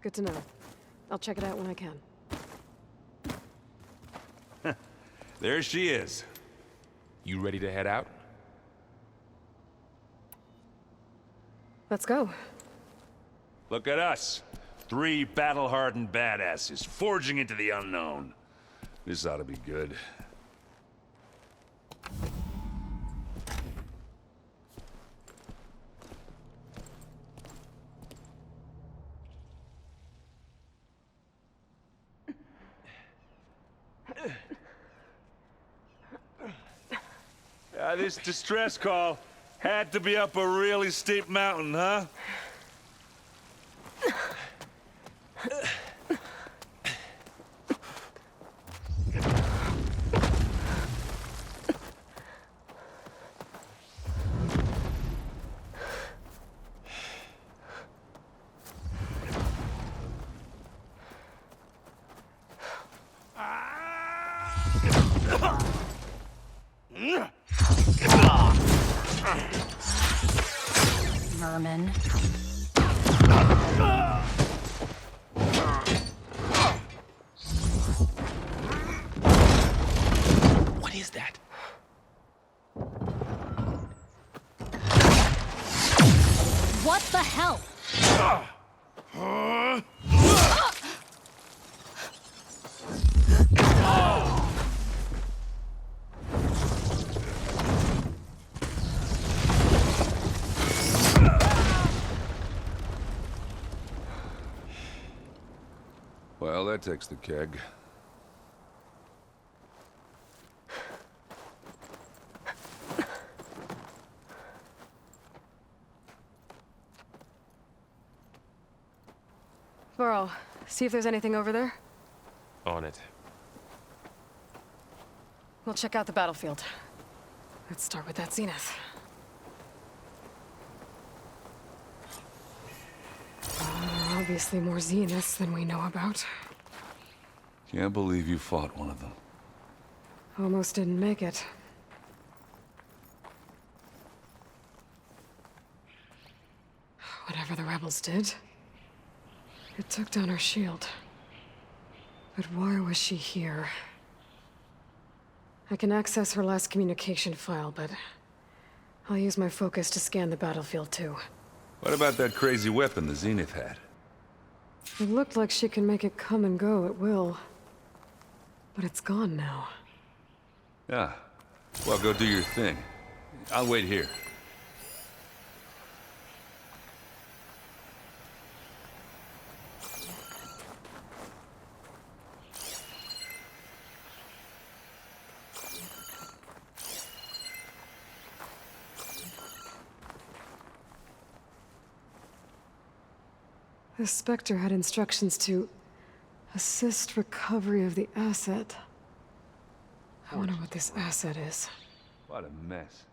Good to know. I'll check it out when I can. There she is. You ready to head out? Let's go. Look at us. 3 battle-hardened badasses forging into the unknown. This ought to be good. This distress call had to be up a really steep mountain, huh? Vermin. What is that? What the hell? Well, that takes the keg. Burrow, see if there's anything over there. On it. We'll check out the battlefield. Let's start with that zenith. There are obviously more zeniths than we know about. Can't believe you fought one of them. Almost didn't make it. Whatever the rebels did, it took down her shield. But why was she here? I can access her last communication file, but I'll use my focus to scan the battlefield too. What about that crazy weapon the Zenith had? It looked like she can make it come and go at will. But it's gone now. Yeah. Well, go do your thing. I'll wait here. The Spectre had instructions to assist recovery of the asset. I wonder what this asset is. What a mess.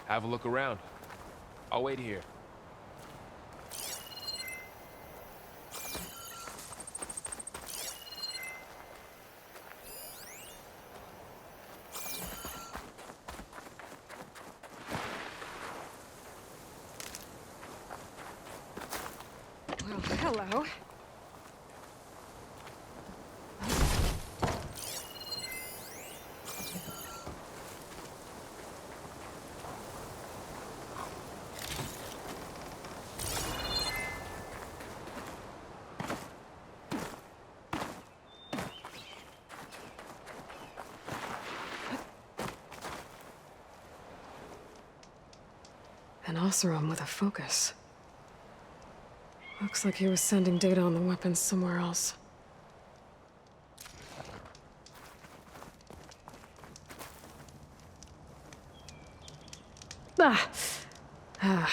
Have a look around. I'll wait here. Well, hello. An Oseram with a focus. Looks like he was sending data on the weapons somewhere else. Ah! Ah.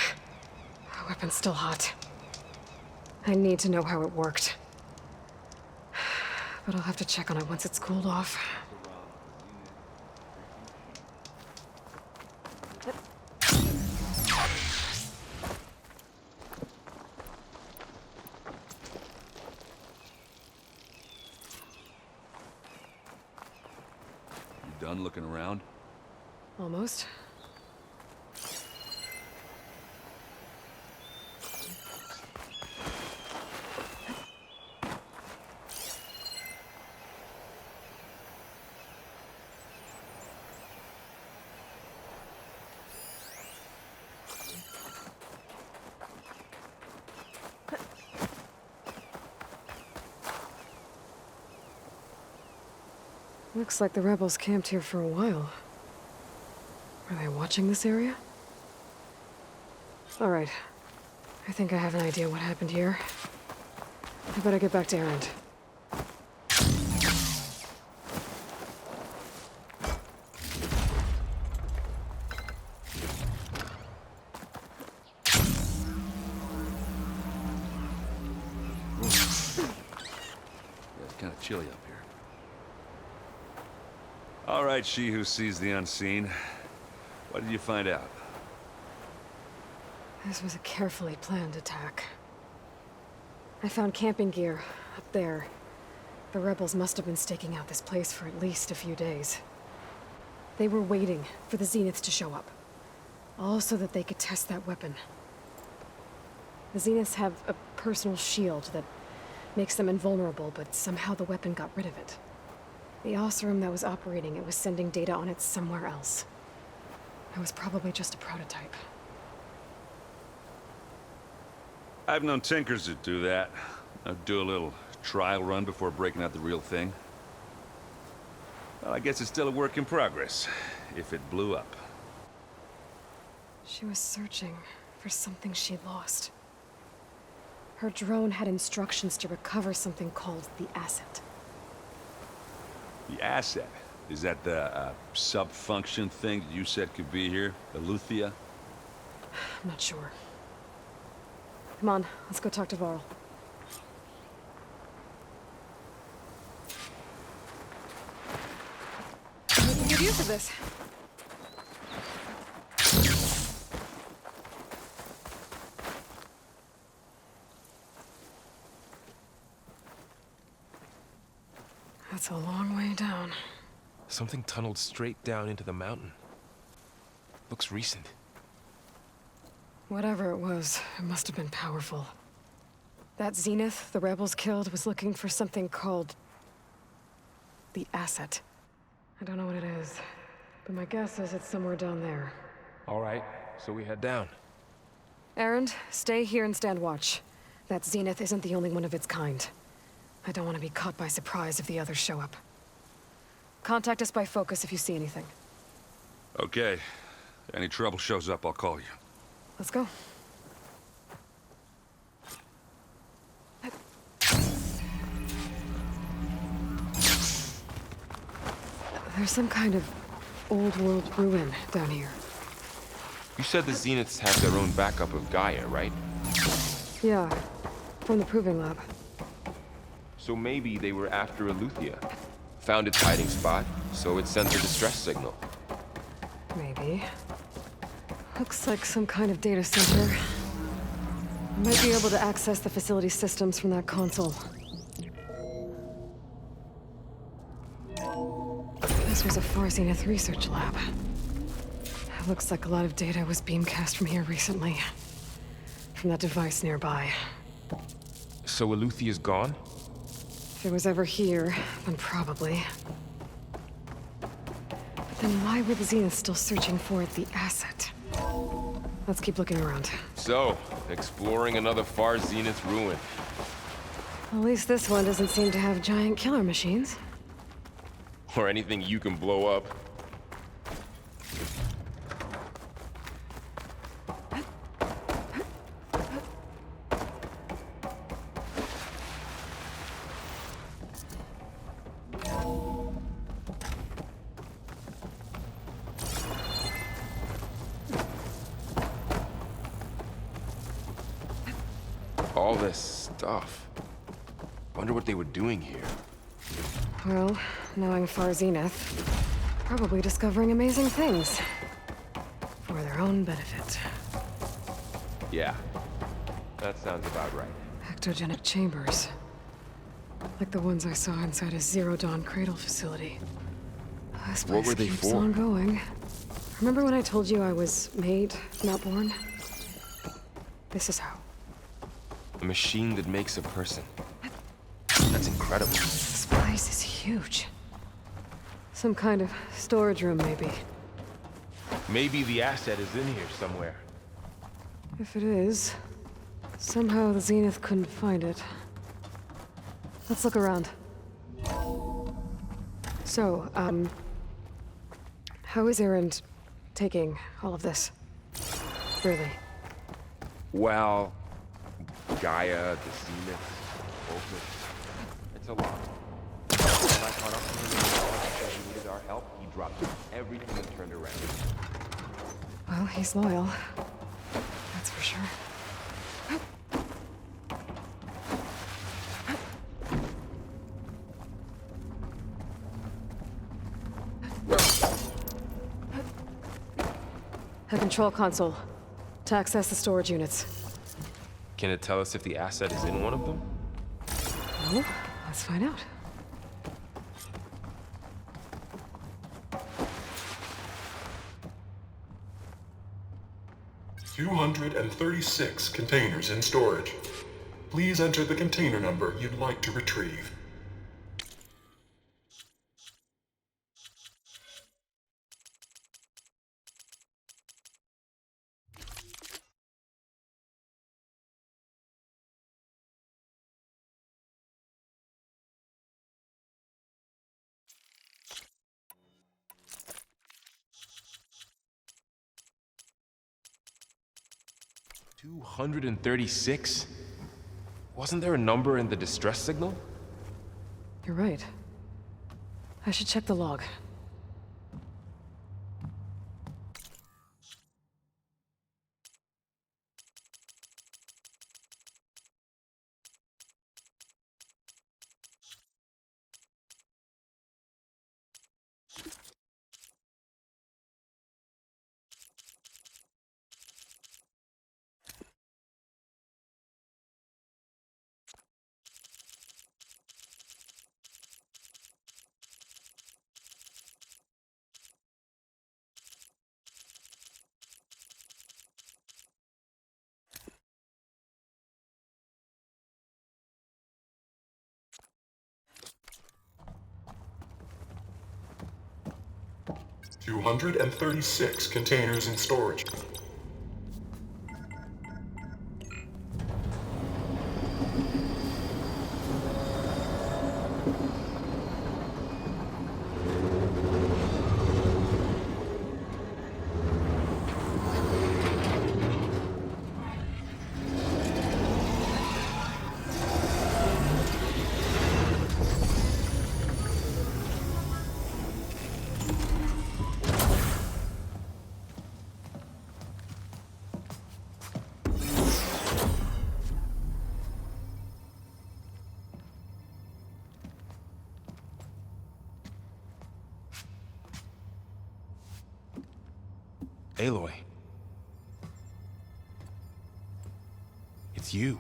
The weapon's still hot. I need to know how it worked. But I'll have to check on it once it's cooled off. You done looking around? Almost. Looks like the rebels camped here for a while. Are they watching this area? All right. I think I have an idea what happened here. I better get back to Erend. Yeah, it's kind of chilly up here. All right, she who sees the unseen. What did you find out? This was a carefully planned attack. I found camping gear up there. The rebels must have been staking out this place for at least a few days. They were waiting for the Zeniths to show up. All so that they could test that weapon. The Zeniths have a personal shield that makes them invulnerable, but somehow the weapon got rid of it. The Oseram that was operating it was sending data on it somewhere else. It was probably just a prototype. I've known tinkers that do that. Do a little trial run before breaking out the real thing. Well, I guess it's still a work in progress, if it blew up. She was searching for something she lost. Her drone had instructions to recover something called the asset. The asset? Is that the sub-function thing that you said could be here? Eleuthia? I'm not sure. Come on, let's go talk to Varl. We can get use of this. That's a long way down. Something tunneled straight down into the mountain. Looks recent. Whatever it was, it must have been powerful. That Zenith the rebels killed was looking for something called the asset. I don't know what it is, but my guess is it's somewhere down there. All right, so we head down. Erend, stay here and stand watch. That Zenith isn't the only one of its kind. I don't want to be caught by surprise if the others show up. Contact us by focus if you see anything. Okay. Any trouble shows up, I'll call you. Let's go. There's some kind of old world ruin down here. You said the Zeniths have their own backup of Gaia, right? Yeah, from the proving lab. So maybe they were after Eleuthia. Found its hiding spot, so it sent a distress signal. Maybe. Looks like some kind of data center. I might be able to access the facility systems from that console. This was a Far Zenith research lab. It looks like a lot of data was beamcast from here recently. From that device nearby. So Eleuthia's gone? If it was ever here, then probably. But then why were the Zeniths still searching for the asset? Let's keep looking around. So, exploring another Far Zenith ruin. At least this one doesn't seem to have giant killer machines. Or anything you can blow up. all this stuff. Wonder what they were doing here. Well, knowing Far Zenith, probably discovering amazing things. For their own benefit. Yeah, that sounds about right. Ectogenic chambers. Like the ones I saw inside a Zero Dawn Cradle facility. This place What were they keeps for? on going. Remember when I told you I was made, not born? This is how. A machine that makes a person. That's incredible. This place is huge. Some kind of storage room, maybe. Maybe the asset is in here somewhere. If it is, somehow the Zenith couldn't find it. Let's look around. So, how is Erend taking all of this? Really? Well, Gaia, the Zenith, Focus. It's a lot. When I caught up to him and said he needed our help, he dropped everything and turned around. Well, he's loyal. That's for sure. A control console. To access the storage units. Can it tell us if the asset is in one of them? Well, let's find out. $236 containers in storage. Please enter the container number you'd like to retrieve. $236? Wasn't there a number in the distress signal? You're right. I should check the log. $236 containers in storage. Aloy. It's you.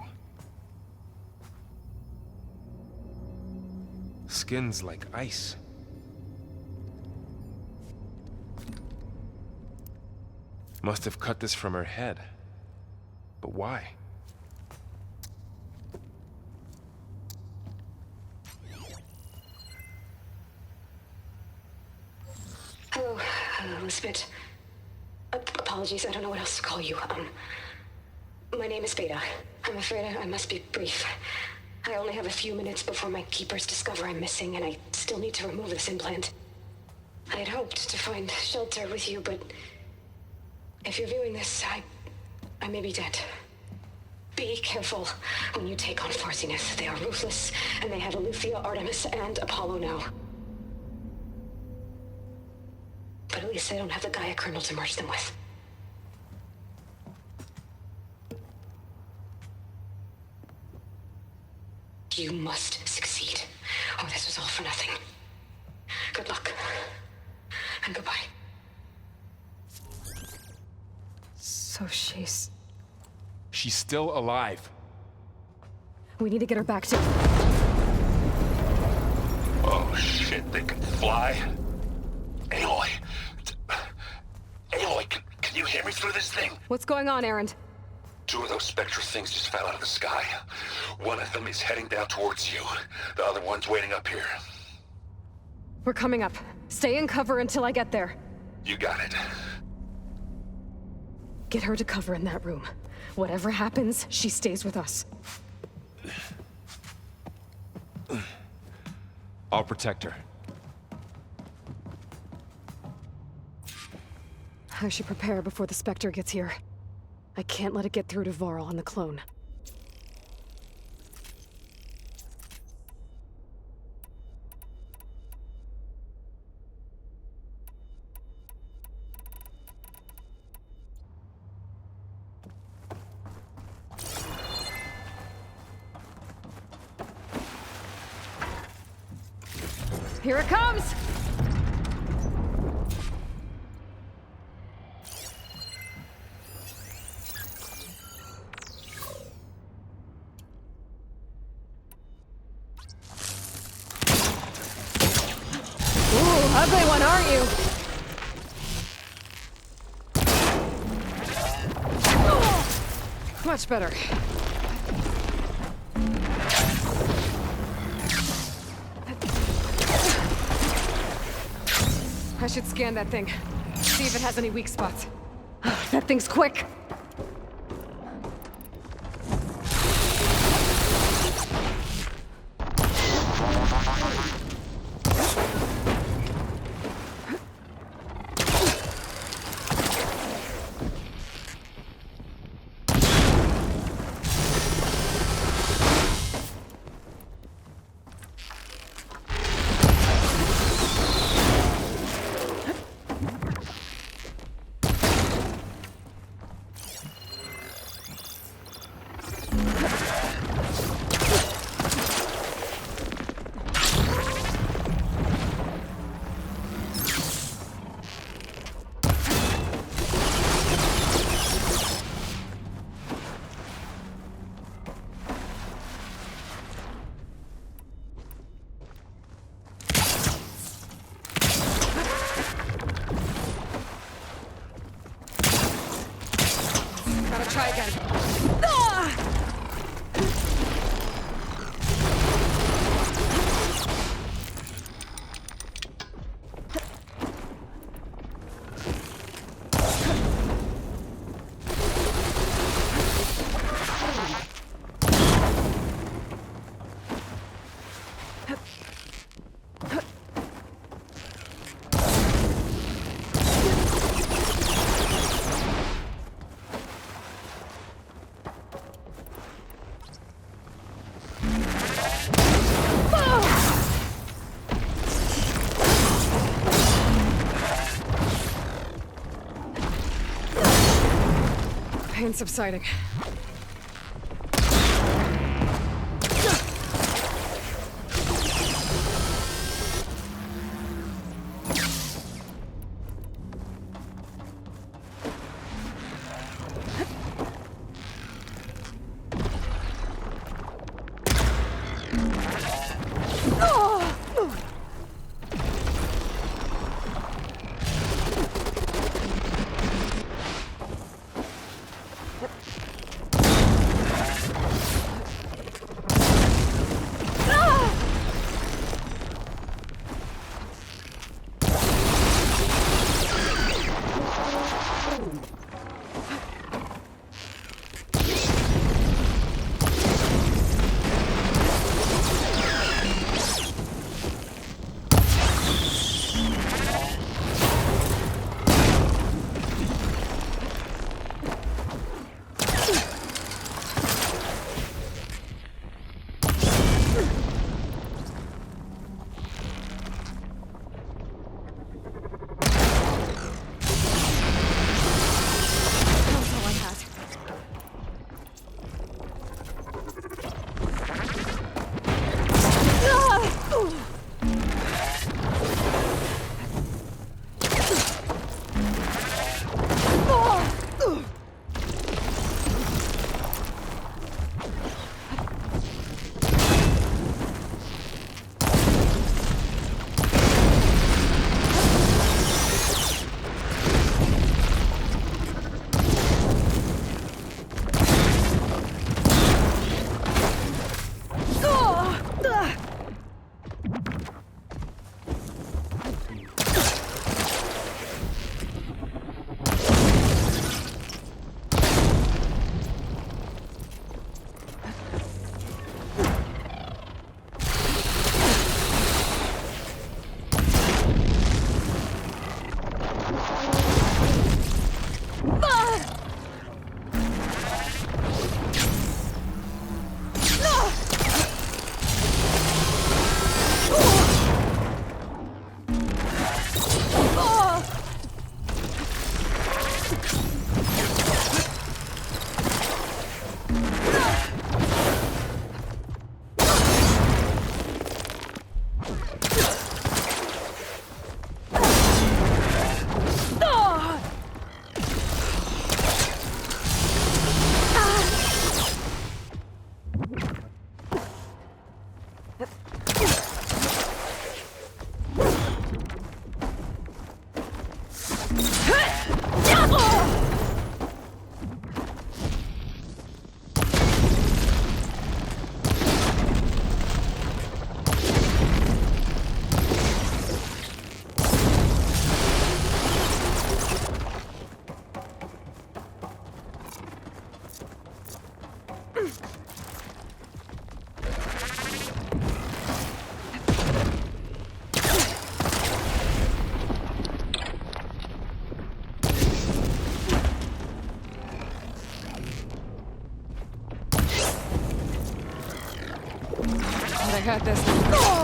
Skin's like ice. Must have cut this from her head. But why? Hello, Elizabeth. Apologies, I don't know what else to call you. My name is Beta. I'm afraid I must be brief. I only have a few minutes before my keepers discover I'm missing, and I still need to remove this implant. I had hoped to find shelter with you, but if you're viewing this, I may be dead. Be careful when you take on Farsiness. They are ruthless, and they have Aletheia, Artemis, and Apollo now. But at least they don't have the Gaia kernel to merge them with. You must succeed. Oh, this was all for nothing. Good luck. And goodbye. So she's... She's still alive. We need to get her back to... Oh shit, they can fly? Aloy. Aloy, can you hear me through this thing? What's going on, Erend? 2 of those Spectre things just fell out of the sky. One of them is heading down towards you. The other one's waiting up here. We're coming up. Stay in cover until I get there. You got it. Get her to cover in that room. Whatever happens, she stays with us. I'll protect her. I should prepare before the Spectre gets here. I can't let it get through to Varl and the clone. Here it comes! Ooh, ugly one, aren't you? Much better. I should scan that thing. See if it has any weak spots. That thing's quick! Try again. Pain subsiding. I got this. Oh!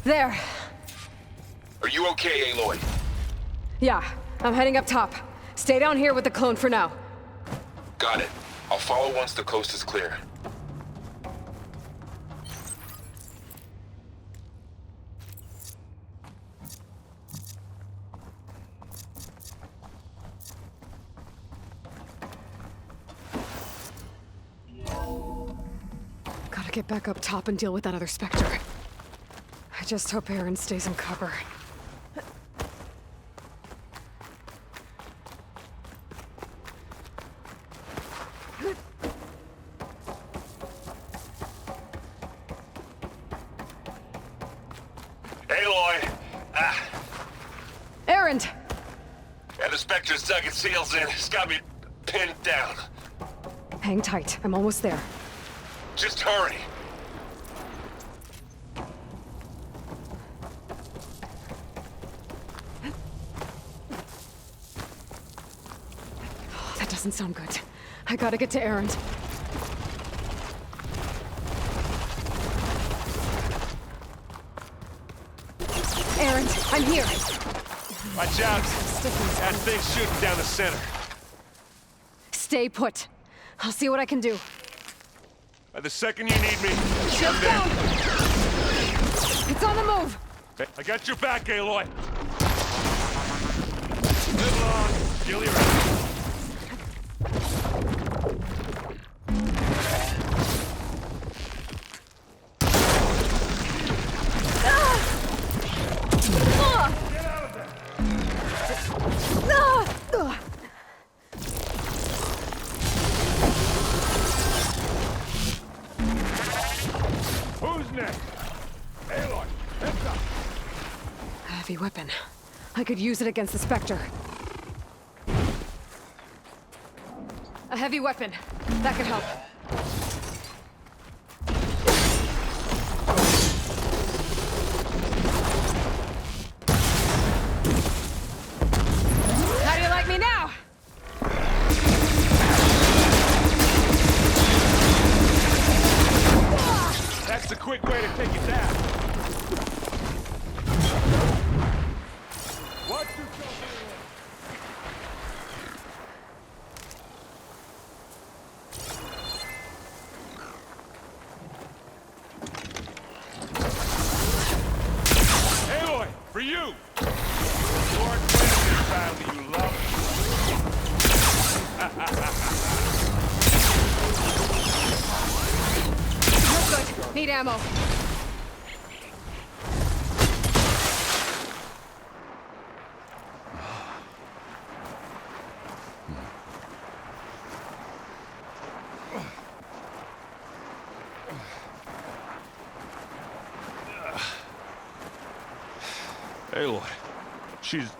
There. Are you okay, Aloy? Yeah, I'm heading up top. Stay down here with the clone for now. Got it. I'll follow once the coast is clear. Gotta get back up top and deal with that other Spectre. I just hope Aaron stays in cover. Aloy! Aaron! Yeah, the Spectre's dug its heels in. It's got me pinned down. Hang tight. I'm almost there. Just hurry. That doesn't sound good. I gotta get to Aaron. Aaron, I'm here. Watch out. That thing's shooting down the center. Stay put. I'll see what I can do. By the second you need me, Shut I'm down! there. It's on the move! Hey, I got your back, Aloy. Live long, kill your enemy. Who's next? Aloy, heads up. A heavy weapon. I could use it against the Spectre. A heavy weapon. That could help. How do you like me now? That's the quick way to take it down. Watch yourself, Aloy. Aloy, for you! Lord Predator found that you love. Good. Need ammo. Aloy, she's...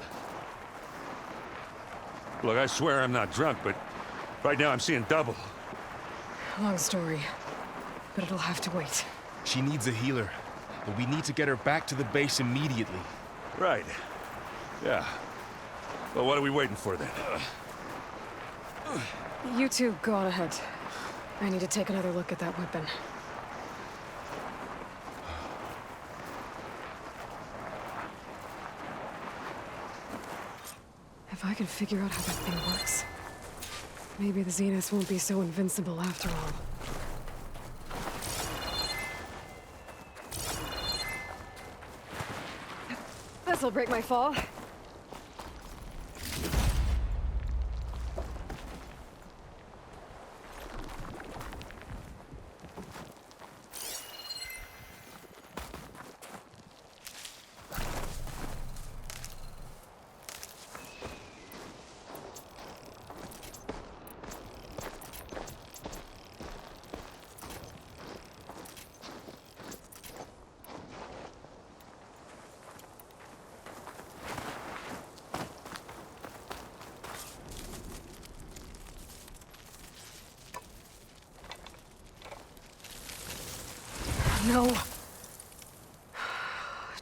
Look, I swear I'm not drunk, but right now I'm seeing double. Long story. But it'll have to wait. She needs a healer, but we need to get her back to the base immediately. Right. Yeah. Well, what are we waiting for then? You two go on ahead. I need to take another look at that weapon. If I can figure out how that thing works, maybe the Zeniths won't be so invincible after all. This'll break my fall. No.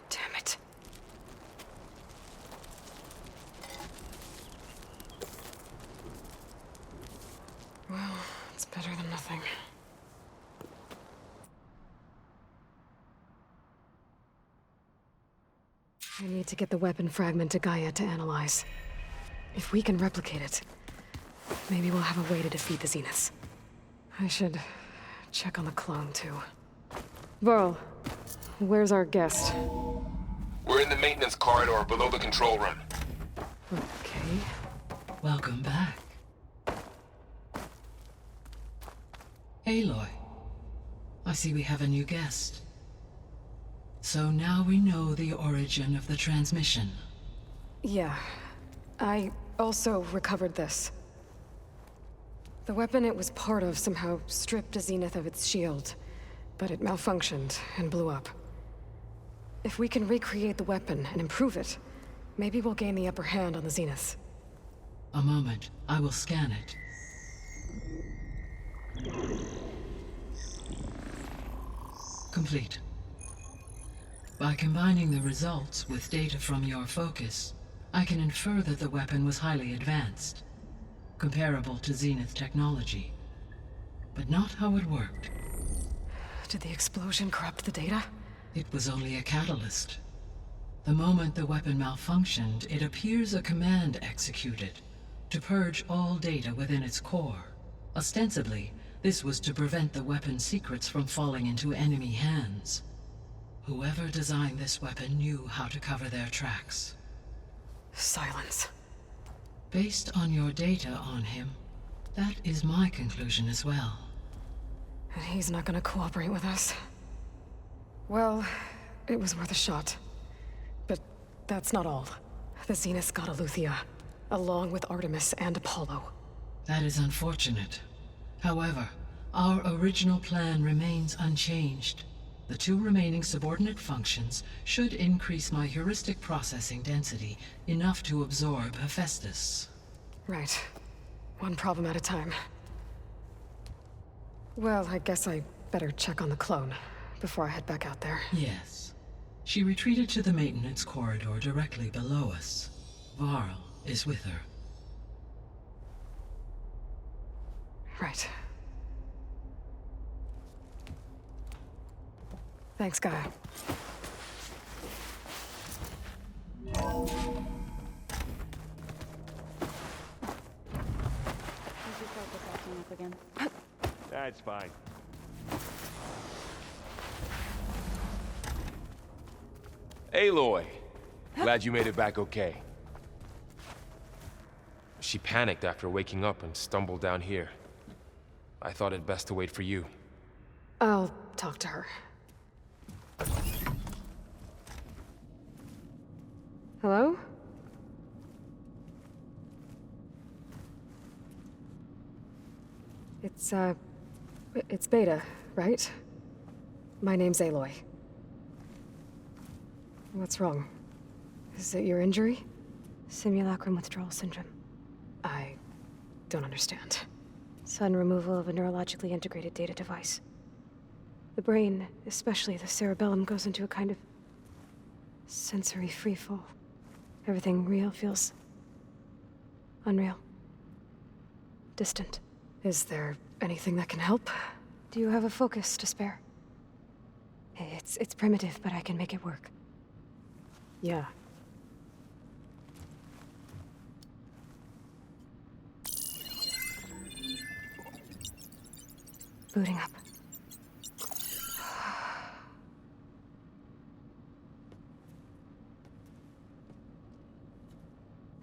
Damn it. Well, it's better than nothing. need to get the weapon fragment to Gaia to analyze. If we can replicate it, maybe we'll have a way to defeat the Zeniths. I should check on the clone, too. Varl, where's our guest? We're in the maintenance corridor below the control room. Okay. Welcome back. Aloy, I see we have a new guest. So now we know the origin of the transmission. Yeah. I also recovered this. The weapon it was part of somehow stripped a Zenith of its shield, but it malfunctioned and blew up. If we can recreate the weapon and improve it, maybe we'll gain the upper hand on the Zeniths. A moment, I will scan it. Complete. By combining the results with data from your focus, I can infer that the weapon was highly advanced, comparable to Zenith technology, but not how it worked. Did the explosion corrupt the data? It was only a catalyst. The moment the weapon malfunctioned, it appears a command executed to purge all data within its core. Ostensibly, this was to prevent the weapon's secrets from falling into enemy hands. Whoever designed this weapon knew how to cover their tracks. Silence. Based on your data on him, that is my conclusion as well. And he's not gonna cooperate with us. Well, it was worth a shot. But that's not all. The Zeniths got Aletheia, along with Artemis and Apollo. That is unfortunate. However, our original plan remains unchanged. The two remaining subordinate functions should increase my heuristic processing density enough to absorb Hephaestus. Right. One problem at a time. Well, I guess I better check on the clone before I head back out there. Yes. She retreated to the maintenance corridor directly below us. Varl is with her. Right. Thanks, Guy. That's fine. Aloy, glad you made it back okay. She panicked after waking up and stumbled down here. I thought it best to wait for you. I'll talk to her. Hello? It's Beta, right? My name's Aloy. What's wrong? Is it your injury? Simulacrum withdrawal syndrome. I don't understand. Sudden removal of a neurologically integrated data device. The brain, especially the cerebellum, goes into a kind of sensory freefall. Everything real feels unreal. Distant. Is there anything that can help? Do you have a focus to spare? It's primitive, but I can make it work. Yeah. Booting up.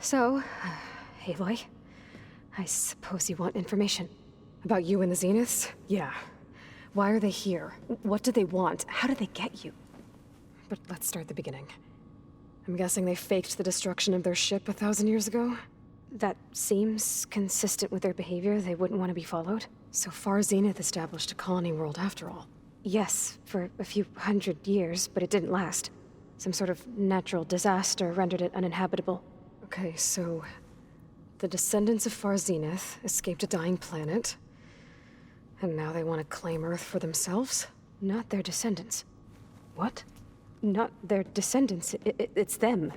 So, Aloy, I suppose you want information. About you and the Zeniths? Yeah. Why are they here? What do they want? How did they get you? But let's start at the beginning. I'm guessing they faked the destruction of their ship 1,000 years ago? That seems consistent with their behavior. They wouldn't want to be followed. So far, Zenith established a colony world after all. Yes, for a few hundred years, but it didn't last. Some sort of natural disaster rendered it uninhabitable. Okay, so the descendants of Far Zenith escaped a dying planet, and now they want to claim Earth for themselves? Not their descendants. What? Not their descendants. It's them.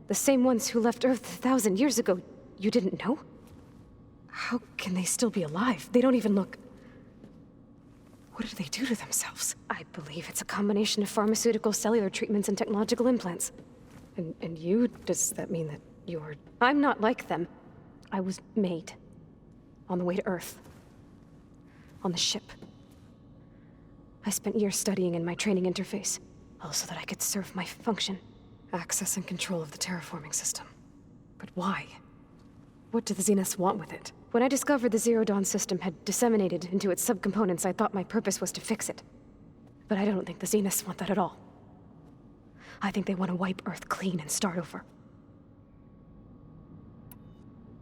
The same ones who left Earth 1,000 years ago. You didn't know? How can they still be alive? They don't even look... What did they do to themselves? I believe it's a combination of pharmaceutical, cellular treatments, and technological implants. And you? Does that mean that you're... I'm not like them. I was made. On the way to Earth. On the ship. I spent years studying in my training interface, all so that I could serve my function. Access and control of the terraforming system. But why? What do the Zeniths want with it? When I discovered the Zero Dawn system had disseminated into its subcomponents, I thought my purpose was to fix it. But I don't think the Zeniths want that at all. I think they want to wipe Earth clean and start over.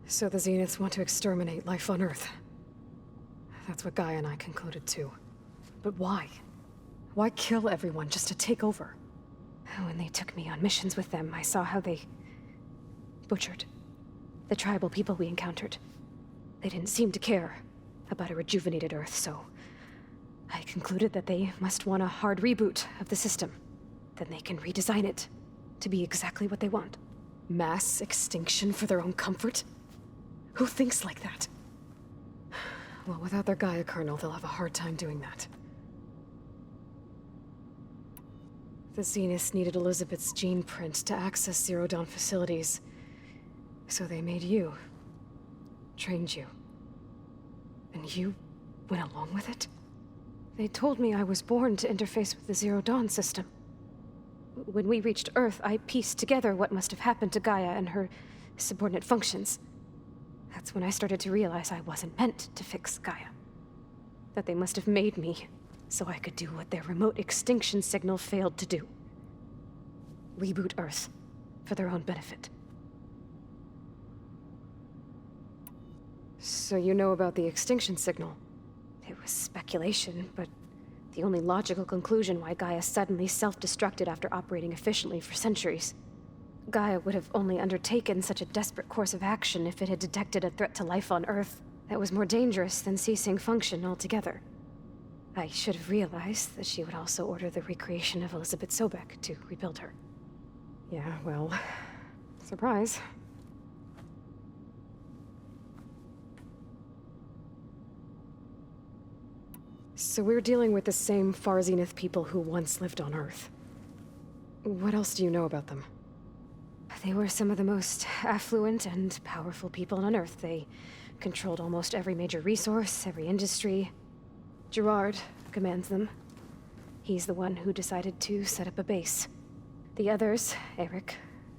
So the Zeniths want to exterminate life on Earth. That's what Gaia and I concluded too. But why? Why kill everyone just to take over? When they took me on missions with them, I saw how they butchered the tribal people we encountered. They didn't seem to care about a rejuvenated Earth, so I concluded that they must want a hard reboot of the system. Then they can redesign it to be exactly what they want. Mass extinction for their own comfort? Who thinks like that? Well, without their Gaia kernel, they'll have a hard time doing that. The Zeniths needed Elizabeth's gene print to access Zero Dawn facilities. So they made you. Trained you. And you went along with it? They told me I was born to interface with the Zero Dawn system. When we reached Earth, I pieced together what must have happened to Gaia and her subordinate functions. That's when I started to realize I wasn't meant to fix Gaia. That they must have made me so I could do what their remote extinction signal failed to do. Reboot Earth for their own benefit. So you know about the extinction signal? It was speculation, but the only logical conclusion why Gaia suddenly self-destructed after operating efficiently for centuries. Gaia would have only undertaken such a desperate course of action if it had detected a threat to life on Earth that was more dangerous than ceasing function altogether. I should have realized that she would also order the recreation of Elizabeth Sobek to rebuild her. Yeah, well... surprise. So we're dealing with the same Far Zenith people who once lived on Earth. What else do you know about them? They were some of the most affluent and powerful people on Earth. They controlled almost every major resource, every industry. Gerard commands them. He's the one who decided to set up a base. The others, Eric,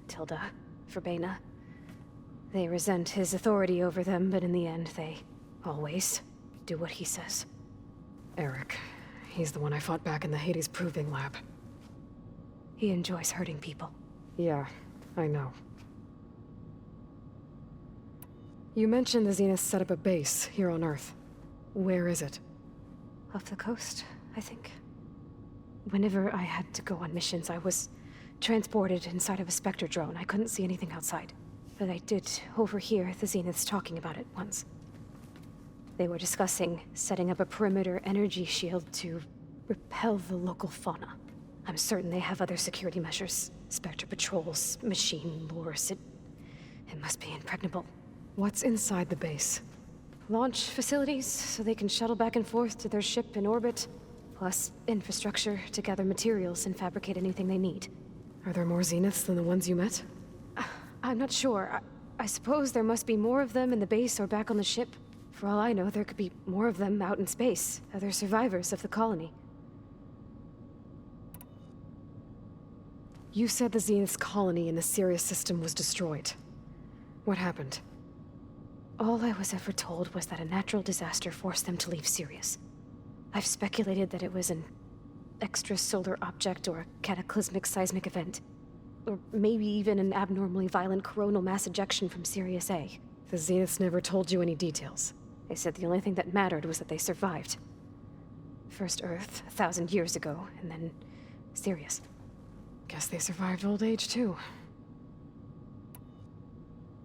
Tilda, Verbena, they resent his authority over them, but in the end, they always do what he says. Eric. He's the one I fought back in the Hades Proving Lab. He enjoys hurting people. Yeah, I know. You mentioned the Zeniths set up a base here on Earth. Where is it? Off the coast, I think. Whenever I had to go on missions, I was transported inside of a Spectre drone. I couldn't see anything outside. But I did overhear the Zeniths talking about it once. They were discussing setting up a perimeter energy shield to repel the local fauna. I'm certain they have other security measures. Spectre patrols, machine lures. It must be impregnable. What's inside the base? Launch facilities, so they can shuttle back and forth to their ship in orbit. Plus infrastructure to gather materials and fabricate anything they need. Are there more Zeniths than the ones you met? I'm not sure. I suppose there must be more of them in the base or back on the ship. For all I know, there could be more of them out in space, other survivors of the colony. You said the Zenith's colony in the Sirius system was destroyed. What happened? All I was ever told was that a natural disaster forced them to leave Sirius. I've speculated that it was an extrasolar object or a cataclysmic seismic event. Or maybe even an abnormally violent coronal mass ejection from Sirius A. The Zeniths never told you any details. They said the only thing that mattered was that they survived. First Earth, 1,000 years ago, and then Sirius. Guess they survived old age, too.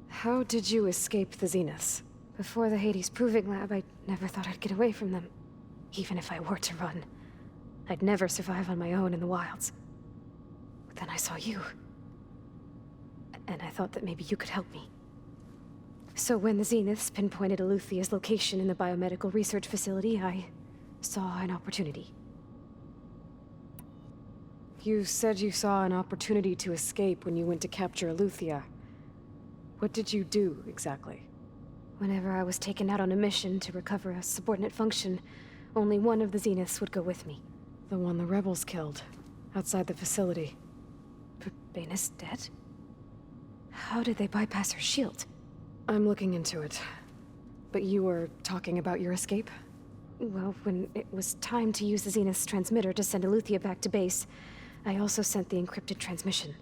How did you escape the Zeniths? Before the Hades Proving Lab, I never thought I'd get away from them. Even if I were to run, I'd never survive on my own in the wilds. But then I saw you. And I thought that maybe you could help me. So when the Zeniths pinpointed Eluthia's location in the biomedical research facility, I saw an opportunity. You said you saw an opportunity to escape when you went to capture Luthia. What did you do, exactly? Whenever I was taken out on a mission to recover a subordinate function, only one of the Zeniths would go with me. The one the rebels killed, outside the facility. Bane is dead? How did they bypass her shield? I'm looking into it. But you were talking about your escape? Well, when it was time to use the Zenith's transmitter to send Luthia back to base, I also sent the encrypted transmission.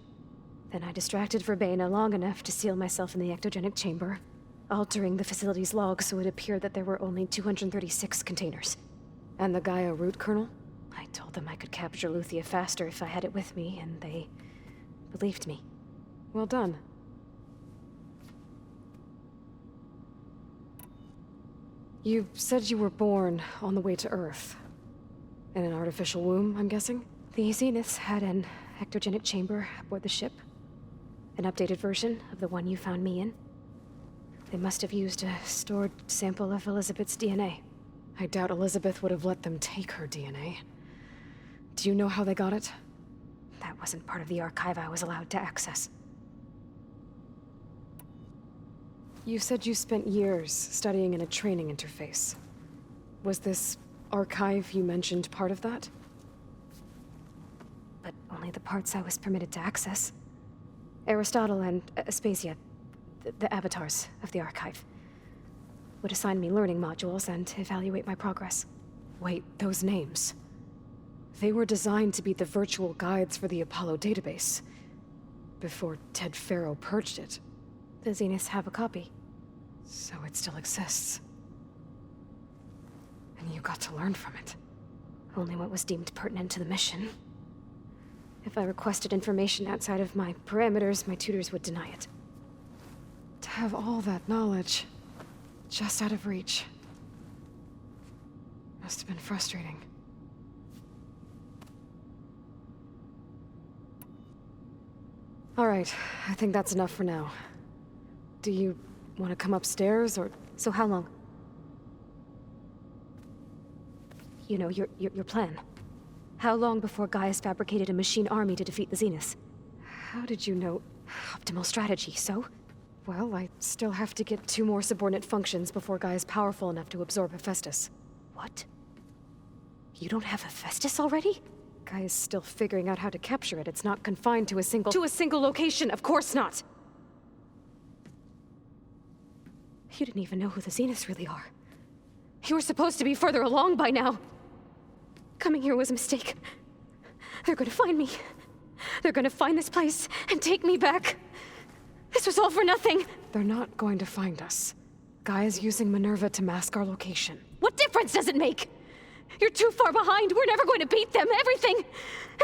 Then I distracted Verbena long enough to seal myself in the ectogenic chamber, altering the facility's log so it appeared that there were only 236 containers. And the Gaia root kernel? I told them I could capture Luthia faster if I had it with me, and they believed me. Well done. You said you were born on the way to Earth. In an artificial womb, I'm guessing? The Zeniths had an ectogenic chamber aboard the ship. An updated version of the one you found me in. They must have used a stored sample of Elizabeth's DNA. I doubt Elizabeth would have let them take her DNA. Do you know how they got it? That wasn't part of the archive I was allowed to access. You said you spent years studying in a training interface. Was this archive you mentioned part of that? But only the parts I was permitted to access. Aristotle and Aspasia, the avatars of the archive, would assign me learning modules and evaluate my progress. Wait, those names. They were designed to be the virtual guides for the Apollo database. Before Ted Faro purged it. The Zeniths have a copy. So it still exists. And you got to learn from it. Only what was deemed pertinent to the mission. If I requested information outside of my parameters, my tutors would deny it. To have all that knowledge, just out of reach. Must have been frustrating. All right, I think that's enough for now. Do you want to come upstairs, or... So how long? You know, your plan. How long before Gaia's fabricated a machine army to defeat the Zeniths? How did you know? Optimal strategy, so? Well, I still have to get 2 more subordinate functions before Gaia's powerful enough to absorb Hephaestus. What? You don't have Hephaestus already? Gaia's still figuring out how to capture it. It's not confined to a single... To a single location, of course not! You didn't even know who the Zeniths really are. You were supposed to be further along by now! Coming here was a mistake. They're gonna find me. They're gonna find this place and take me back. This was all for nothing. They're not going to find us. Gaia's using Minerva to mask our location. What difference does it make? You're too far behind. We're never going to beat them. Everything.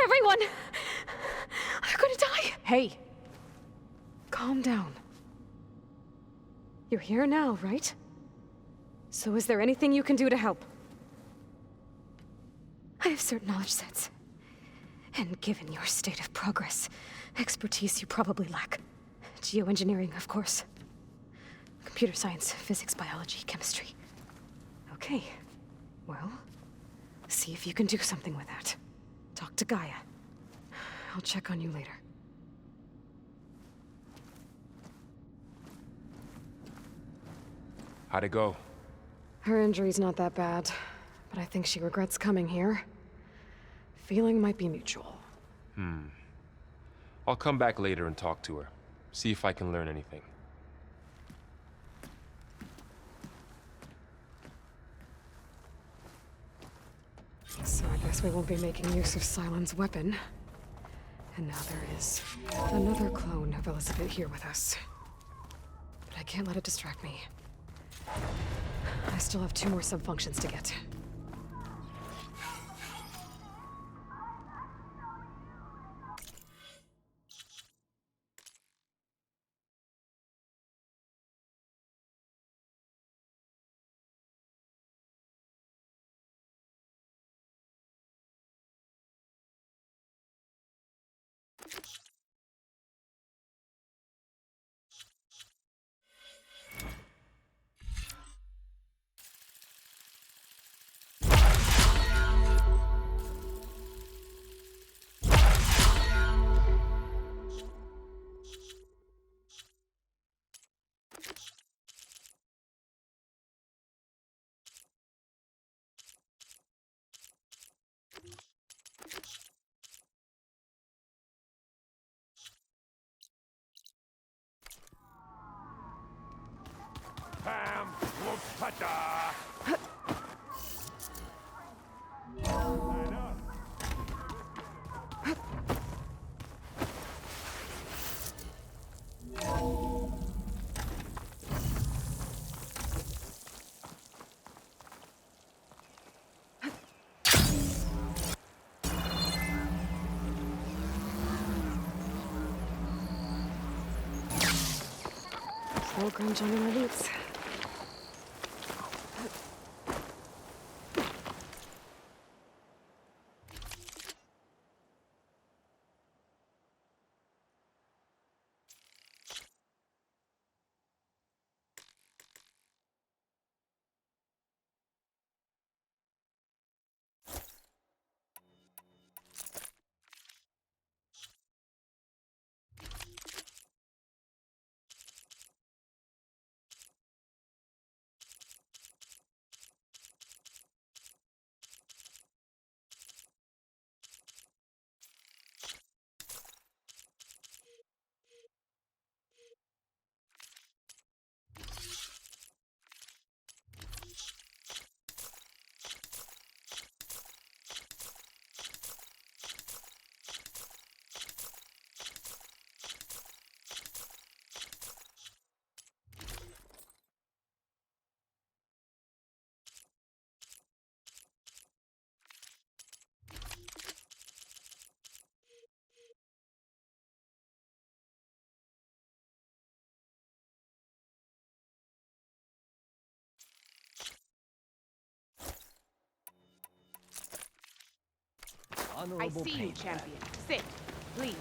Everyone. They're gonna die. Hey. Calm down. You're here now, right? So is there anything you can do to help? I have certain knowledge sets. And given your state of progress, expertise you probably lack. Geoengineering, of course. Computer science, physics, biology, chemistry. Okay. Well, see if you can do something with that. Talk to Gaia. I'll check on you later. How'd it go? Her injury's not that bad, but I think she regrets coming here. Feeling might be mutual. I'll come back later and talk to her. See if I can learn anything. So I guess we won't be making use of Cylon's weapon. And now there is another clone of Elizabeth here with us. But I can't let it distract me. I still have 2 more sub-functions to get. Slow crunch under my boots. I see you, champion. Sit, please.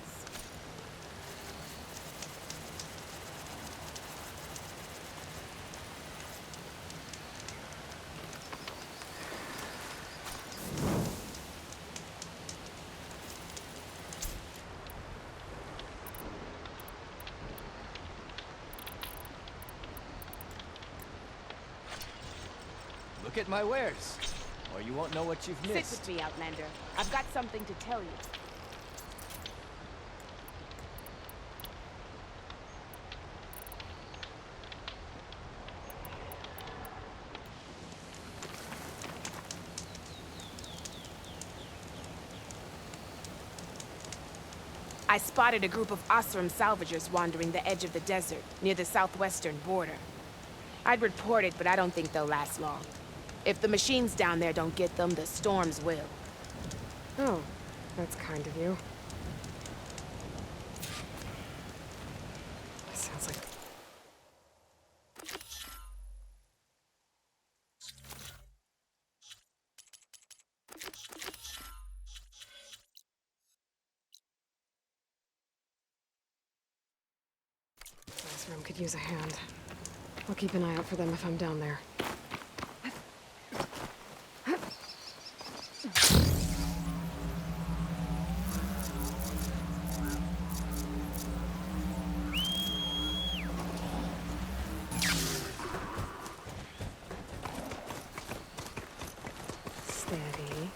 Look at my wares, or you won't know what you've missed. Sit with me, Outlander. I've got something to tell you. I spotted a group of Osram salvagers wandering the edge of the desert, near the southwestern border. I'd report it, but I don't think they'll last long. If the machines down there don't get them, the storms will. Oh, that's kind of you. Sounds like... This room could use a hand. I'll keep an eye out for them if I'm down there. Steady.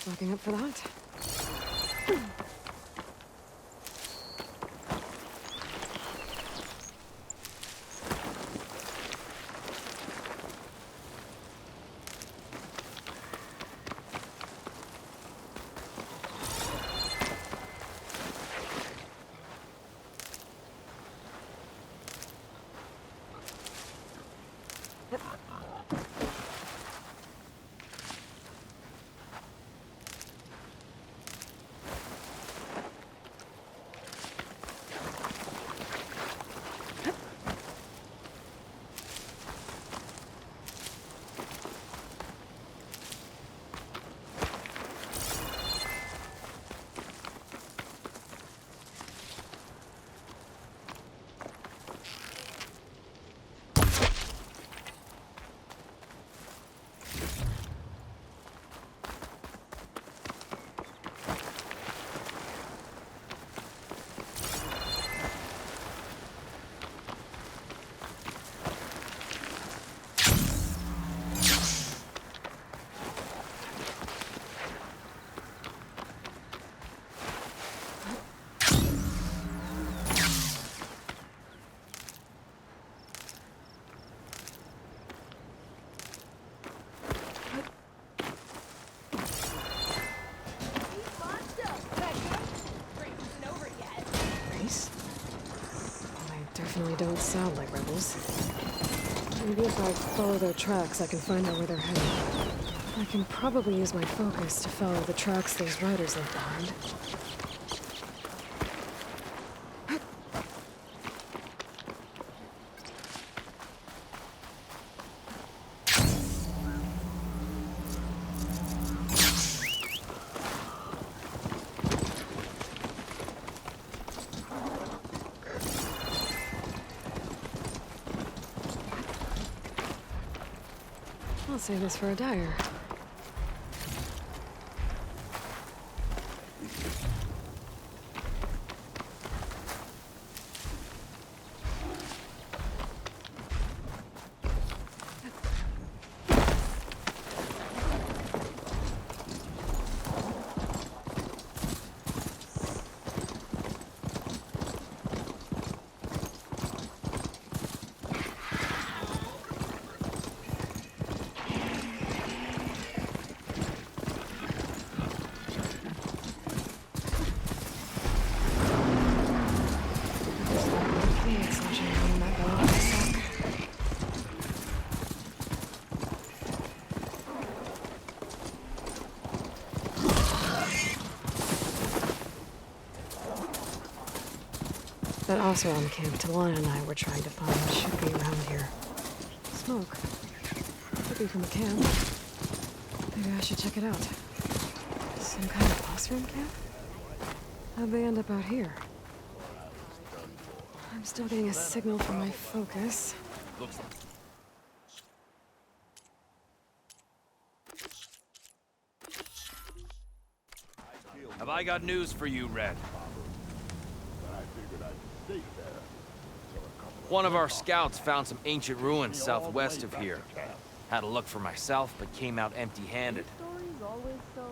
Looking up for that. don't sound like rebels. Maybe if I follow their tracks, I can find out where they're headed. I can probably use my focus to follow the tracks those riders left behind. I'll save this for a dyer. That Oseram camp Talana and I were trying to find should be around here. Smoke. Could be from a camp. Maybe I should check it out. Some kind of Oseram camp? How'd they end up out here? I'm still getting a signal from my focus. Have I got news for you, Red? One of our scouts found some ancient ruins southwest of here. Had to look for myself, but came out empty-handed.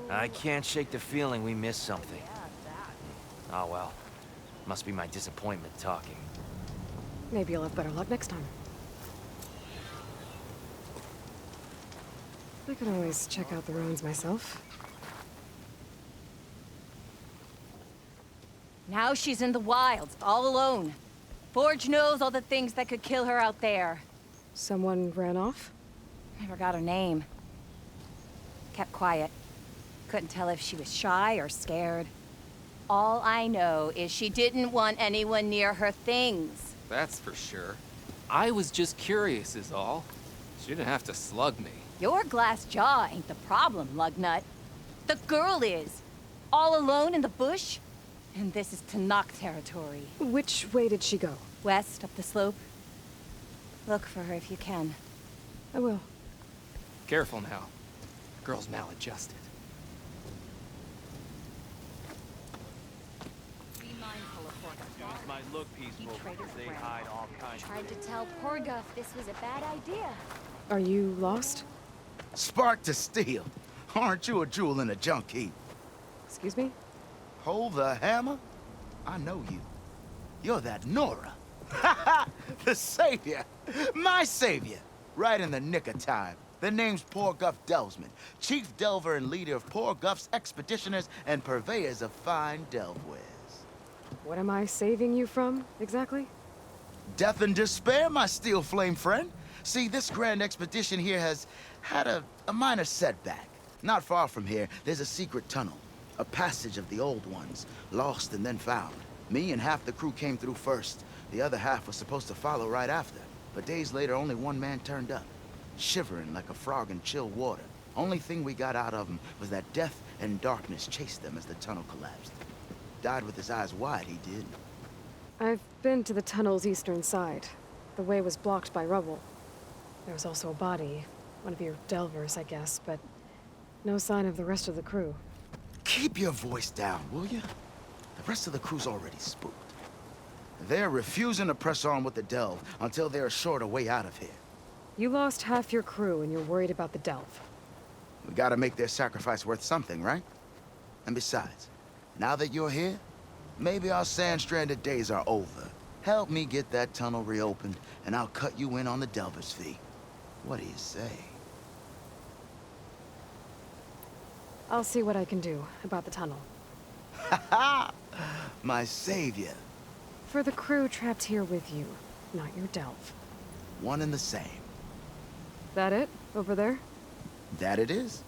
I can't shake the feeling we missed something. Oh well. Must be my disappointment talking. Maybe you'll have better luck next time. I could always check out the ruins myself. Now she's in the wilds, all alone. Forge knows all the things that could kill her out there. Someone ran off? Never got her name. Kept quiet. Couldn't tell if she was shy or scared. All I know is she didn't want anyone near her things. That's for sure. I was just curious is all. She didn't have to slug me. Your glass jaw ain't the problem, Lugnut. The girl is. All alone in the bush. And this is Tanakh territory. Which way did she go? West, up the slope. Look for her if you can. I will. Careful now. Girl's maladjusted. Be mindful of Porga. Might look peaceful, but they hide all kinds of... Tried to tell Porga this was a bad idea. Are you lost? Spark to steel. Aren't you a jewel in a junk heap? Excuse me? Hold the hammer? I know you. You're that Nora. The savior. My savior. Right in the nick of time. The name's Porguff Delvesman, chief delver and leader of Porguff's expeditioners and purveyors of fine delvewares. What am I saving you from, exactly? Death and despair, my steel flame friend. See, this grand expedition here has had a minor setback. Not far from here, there's a secret tunnel. A passage of the old ones, lost and then found. Me and half the crew came through first. The other half was supposed to follow right after. But days later, only one man turned up, shivering like a frog in chill water. Only thing we got out of him was that death and darkness chased them as the tunnel collapsed. Died with his eyes wide, he did. I've been to the tunnel's eastern side. The way was blocked by rubble. There was also a body. One of your delvers, I guess, but no sign of the rest of the crew. Keep your voice down, will you? The rest of the crew's already spooked. They're refusing to press on with the delve until they're assured a way out of here. You lost half your crew and you're worried about the delve. We gotta make their sacrifice worth something, right? And besides, now that you're here, maybe our sand-stranded days are over. Help me get that tunnel reopened, and I'll cut you in on the delver's fee. What do you say? I'll see what I can do about the tunnel. Ha ha! My savior. For the crew trapped here with you, not your delve. One and the same. That it? Over there? That it is.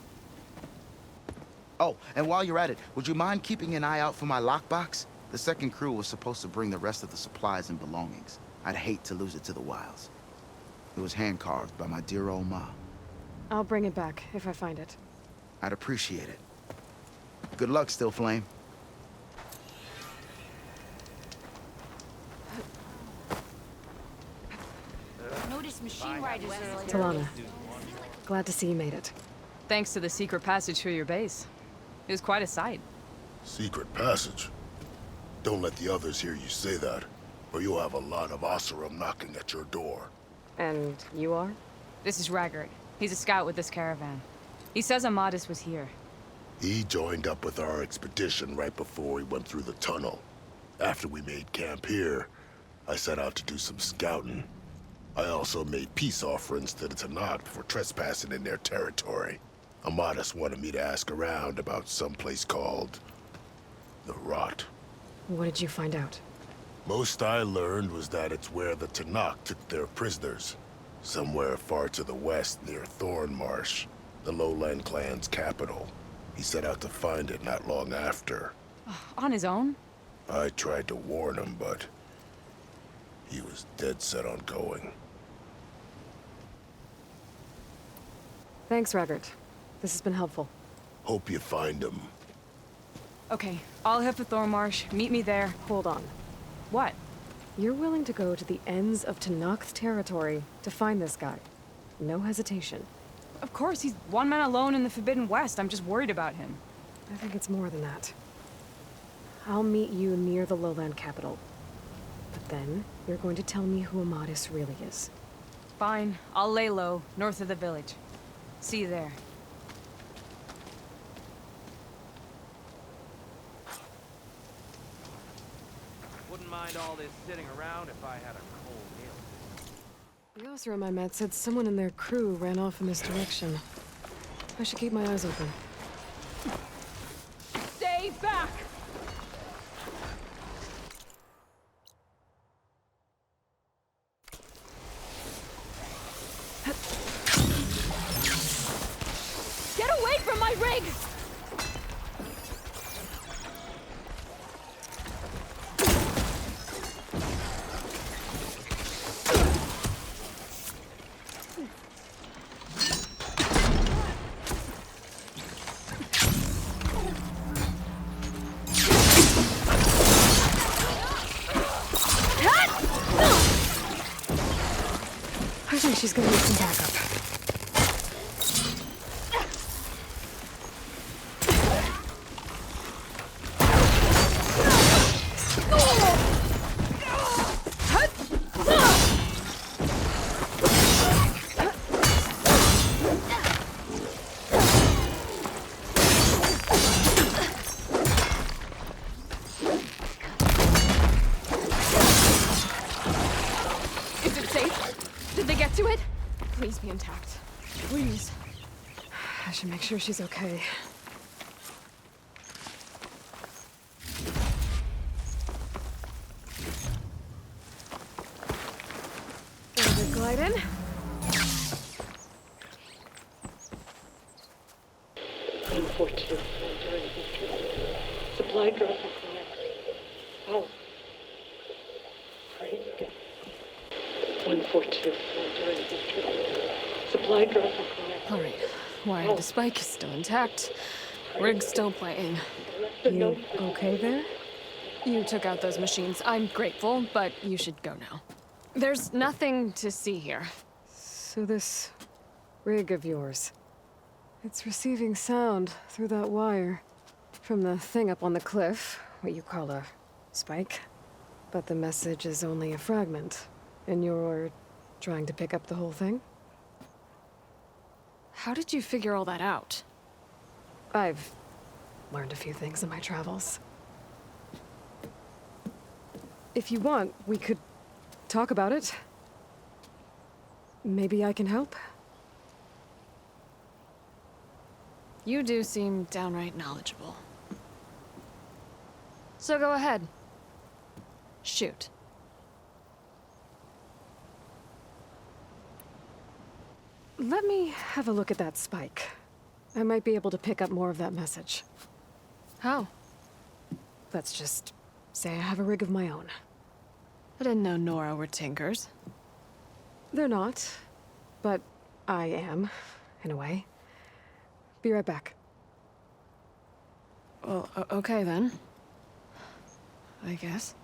Oh, and while you're at it, would you mind keeping an eye out for my lockbox? The second crew was supposed to bring the rest of the supplies and belongings. I'd hate to lose it to the wilds. It was hand-carved by my dear old ma. I'll bring it back if I find it. I'd appreciate it. Good luck, Still Flame. Noticed machine riders earlier. Talana, glad to see you made it. Thanks to the secret passage through your base. It was quite a sight. Secret passage? Don't let the others hear you say that, or you'll have a lot of Oseram knocking at your door. And you are? This is Raggart. He's a scout with this caravan. He says Amadis was here. He joined up with our expedition right before he went through the tunnel. After we made camp here, I set out to do some scouting. I also made peace offerings to the Tanakh for trespassing in their territory. Amadis wanted me to ask around about some place called the Rot. What did you find out? Most I learned was that it's where the Tanakh took their prisoners. Somewhere far to the west near Thornmarsh, the Lowland clan's capital. He set out to find it not long after. On his own? I tried to warn him, but he was dead set on going. Thanks, Raggart. This has been helpful. Hope you find him. Okay, I'll head for Thornmarsh. Meet me there. Hold on. What? You're willing to go to the ends of Tanakh's territory to find this guy. No hesitation. Of course, he's one man alone in the Forbidden West. I'm just worried about him. I think it's more than that. I'll meet you near the lowland capital. But then, you're going to tell me who Amadis really is. Fine. I'll lay low, north of the village. See you there. Wouldn't mind all this sitting around if I had a cold meal. The Oseram I met said someone in their crew ran off in this direction. I should keep my eyes open. Stay back! Get away from my rig! I think she's gonna need some backup. Is it safe? Did they get to it? Please be intact. Please. I should make sure she's okay. There's a glide in. Unfortunate. Supply drop is oh. Praise God. 142. Supply drop is All right. Wire the spike is still intact. Rig's still playing. You okay there? You took out those machines. I'm grateful, but you should go now. There's nothing to see here. So this rig of yours, it's receiving sound through that wire from the thing up on the cliff, what you call a spike. But the message is only a fragment, and you're trying to pick up the whole thing? How did you figure all that out? I've learned a few things in my travels. If you want, we could talk about it. Maybe I can help? You do seem downright knowledgeable. So go ahead. Shoot. Let me have a look at that spike. I might be able to pick up more of that message. How? Let's just say I have a rig of my own. I didn't know Nora were tinkers. They're not, but I am, in a way. Be right back. Well, okay then. I guess.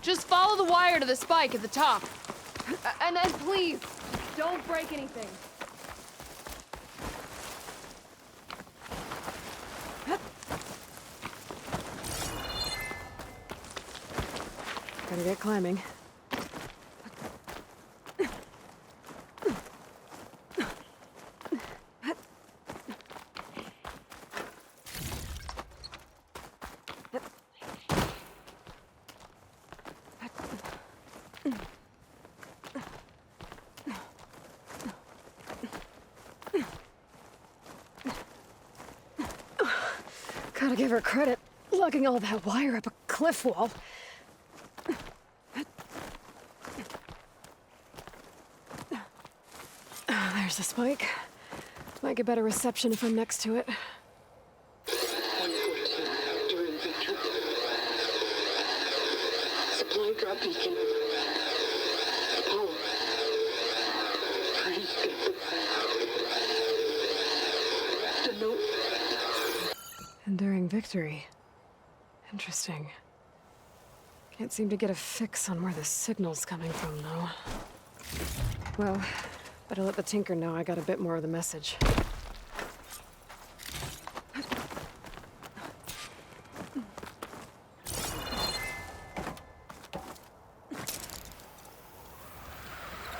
Just follow the wire to the spike at the top. And then please, don't break anything. Gotta get climbing. Gotta give her credit, lugging all that wire up a cliff wall. There's the spike. Might get better reception if I'm next to it. 142, during victory. Supply drop beacon. Apollo. Please get the note. Enduring victory. Interesting. Can't seem to get a fix on where the signal's coming from, though. Well, better let the Tinker know I got a bit more of the message.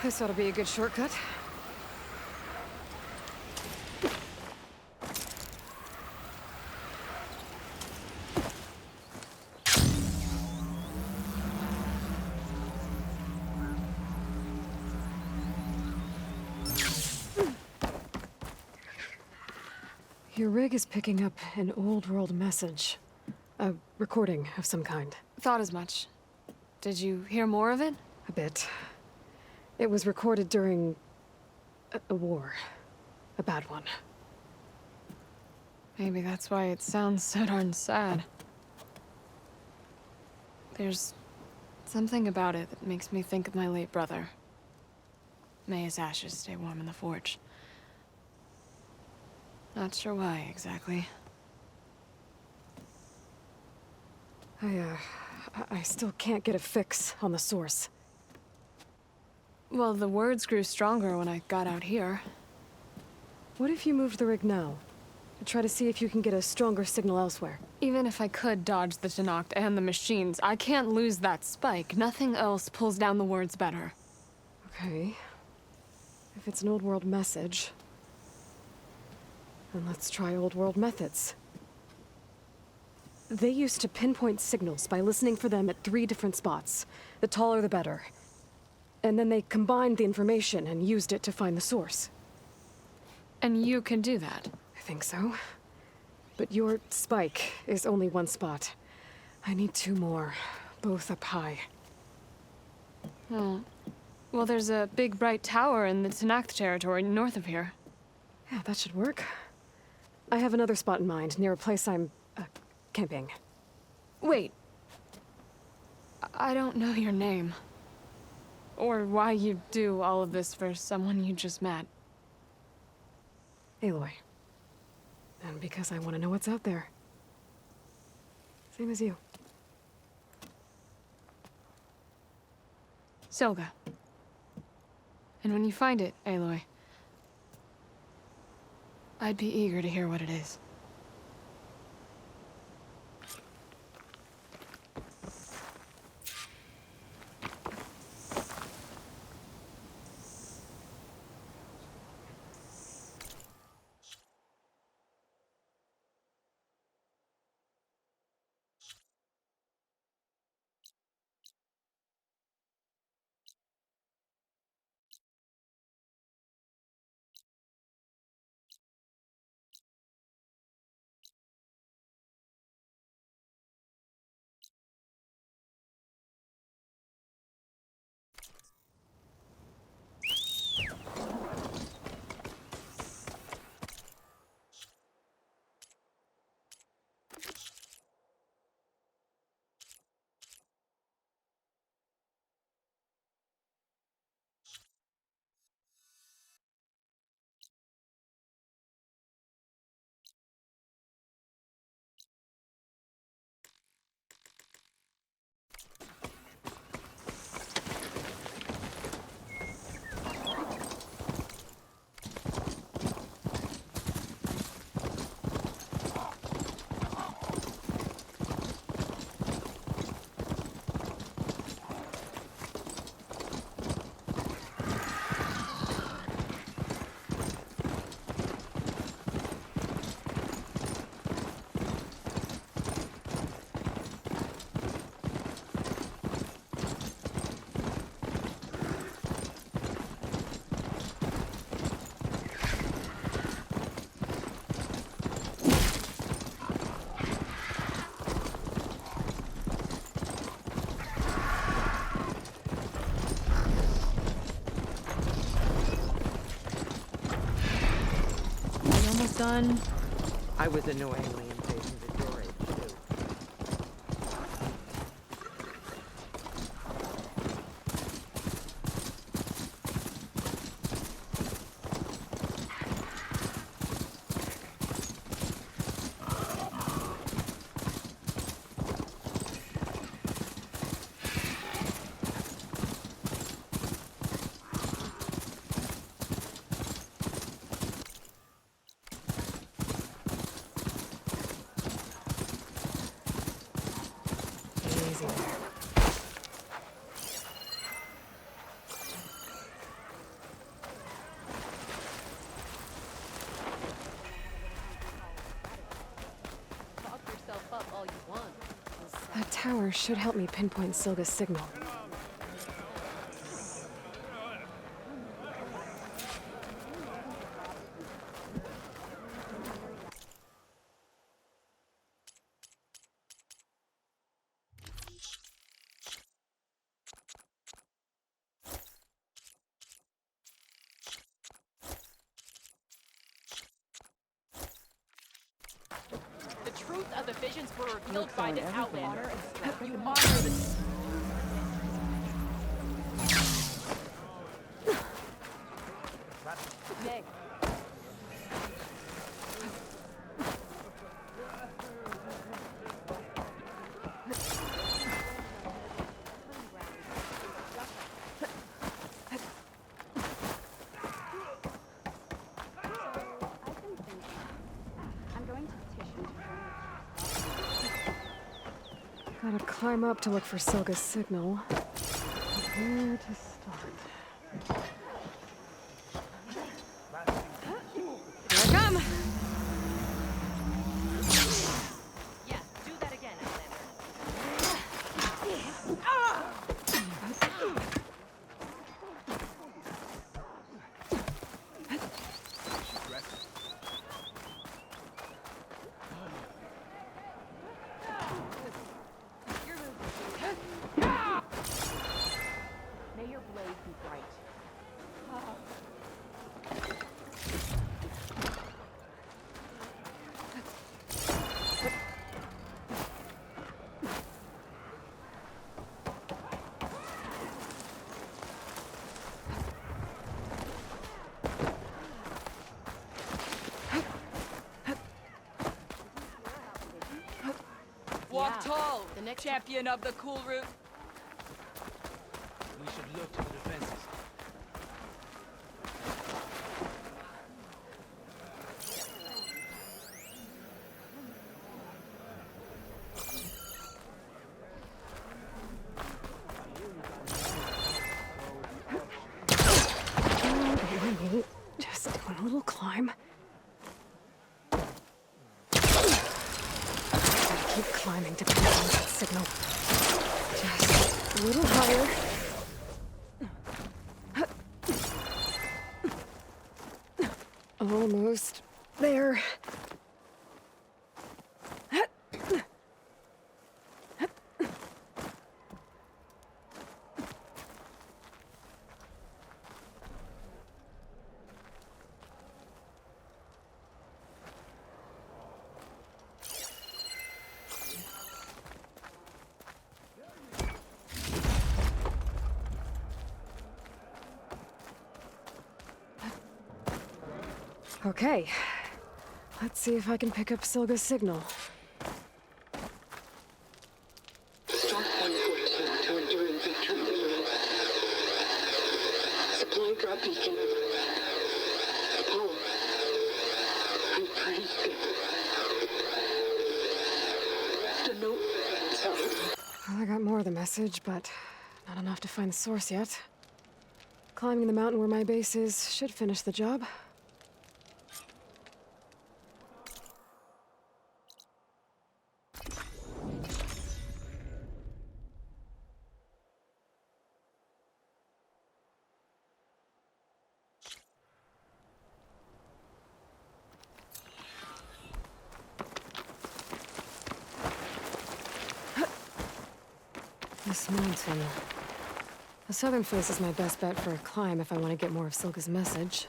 This ought to be a good shortcut. Your rig is picking up an old world message. A recording of some kind. Thought as much. Did you hear more of it? A bit. It was recorded during a war. A bad one. Maybe that's why it sounds so darn sad. There's something about it that makes me think of my late brother. May his ashes stay warm in the forge. Not sure why, exactly. I still can't get a fix on the source. Well, the words grew stronger when I got out here. What if you moved the rig now? Try to see if you can get a stronger signal elsewhere. Even if I could dodge the Tenakth and the machines, I can't lose that spike. Nothing else pulls down the words better. Okay. If it's an old world message, then let's try old world methods. They used to pinpoint signals by listening for them at 3 different spots. The taller the better. And then they combined the information and used it to find the source. And you can do that? I think so. But your spike is only 1 spot. I need 2 more, both up high. Oh. Well, there's a big bright tower in the Tenakth territory north of here. Yeah, that should work. I have another spot in mind, near a place I'm, camping. Wait. I don't know your name. Or why you do all of this for someone you just met. Aloy. And because I want to know what's out there. Same as you. Silga. And when you find it, Aloy, I'd be eager to hear what it is. son. I was annoyingly impatient at your age, too. Easy there. That tower should help me pinpoint Silga's signal. The truth of the visions were revealed by this outlander. You honor the... Nay. Gotta climb up to look for Silga's signal. Where to start? Here I come! Yeah, do that again, May your blade be bright. Walk tall, the next champion of the cool route. We should look to the defenses. Just one little climb. Keep climbing to pinpoint that signal. Just a little higher. Almost there. Okay. Let's see if I can pick up Silga's signal. Start 114 to enduring victory. Supply drop beacon. Apollo. I praise you. The note. Well, I got more of the message, but not enough to find the source yet. Climbing the mountain where my base is should finish the job. This mountain. The southern face is my best bet for a climb if I want to get more of Silga's message.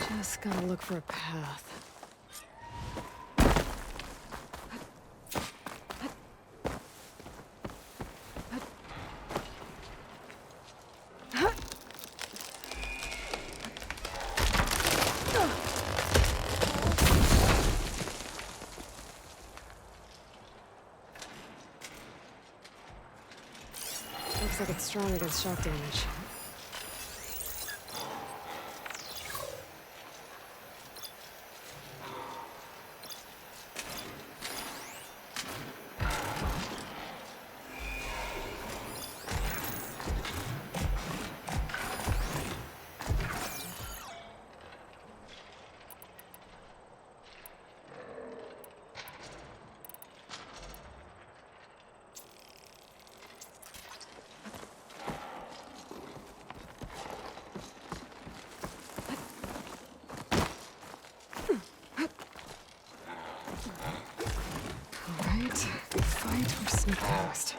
Just gotta look for a path. like it's strong against shock damage. Alright, fight or sneak past.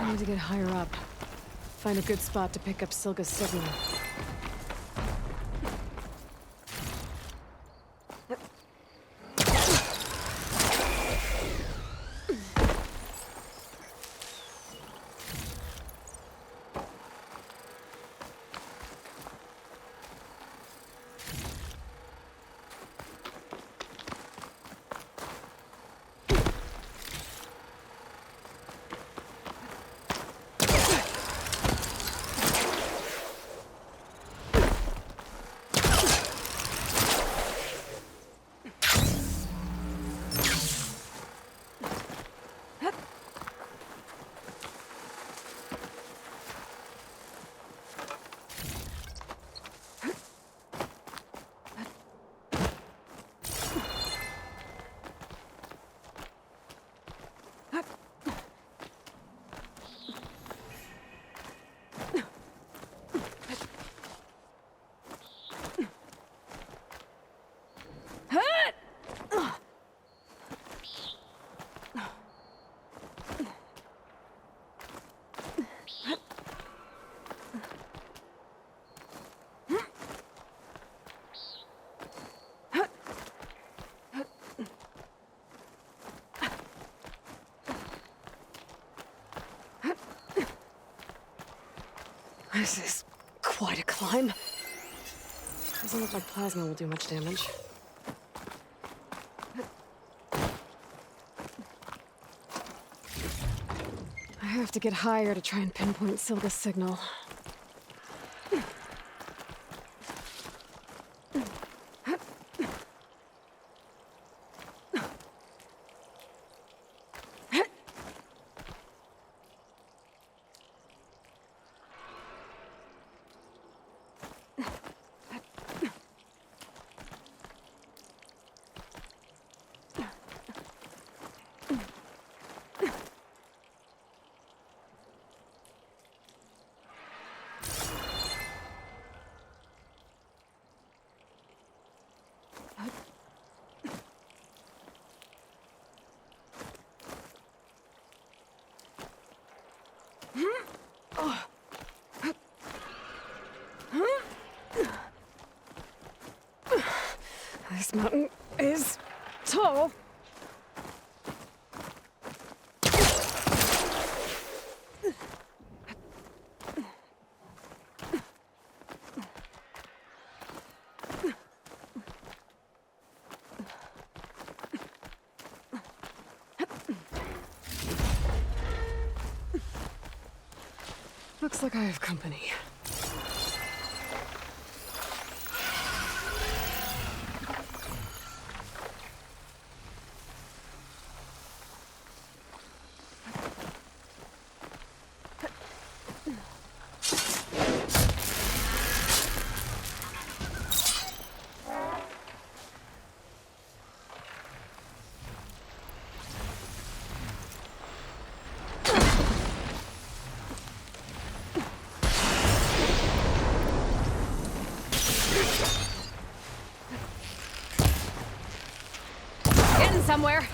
I need to get higher up. Find a good spot to pick up Silga's signal. This is quite a climb. Doesn't look like plasma will do much damage. I have to get higher to try and pinpoint Silga's signal. mountain is tall. Looks like I have company. Getting somewhere.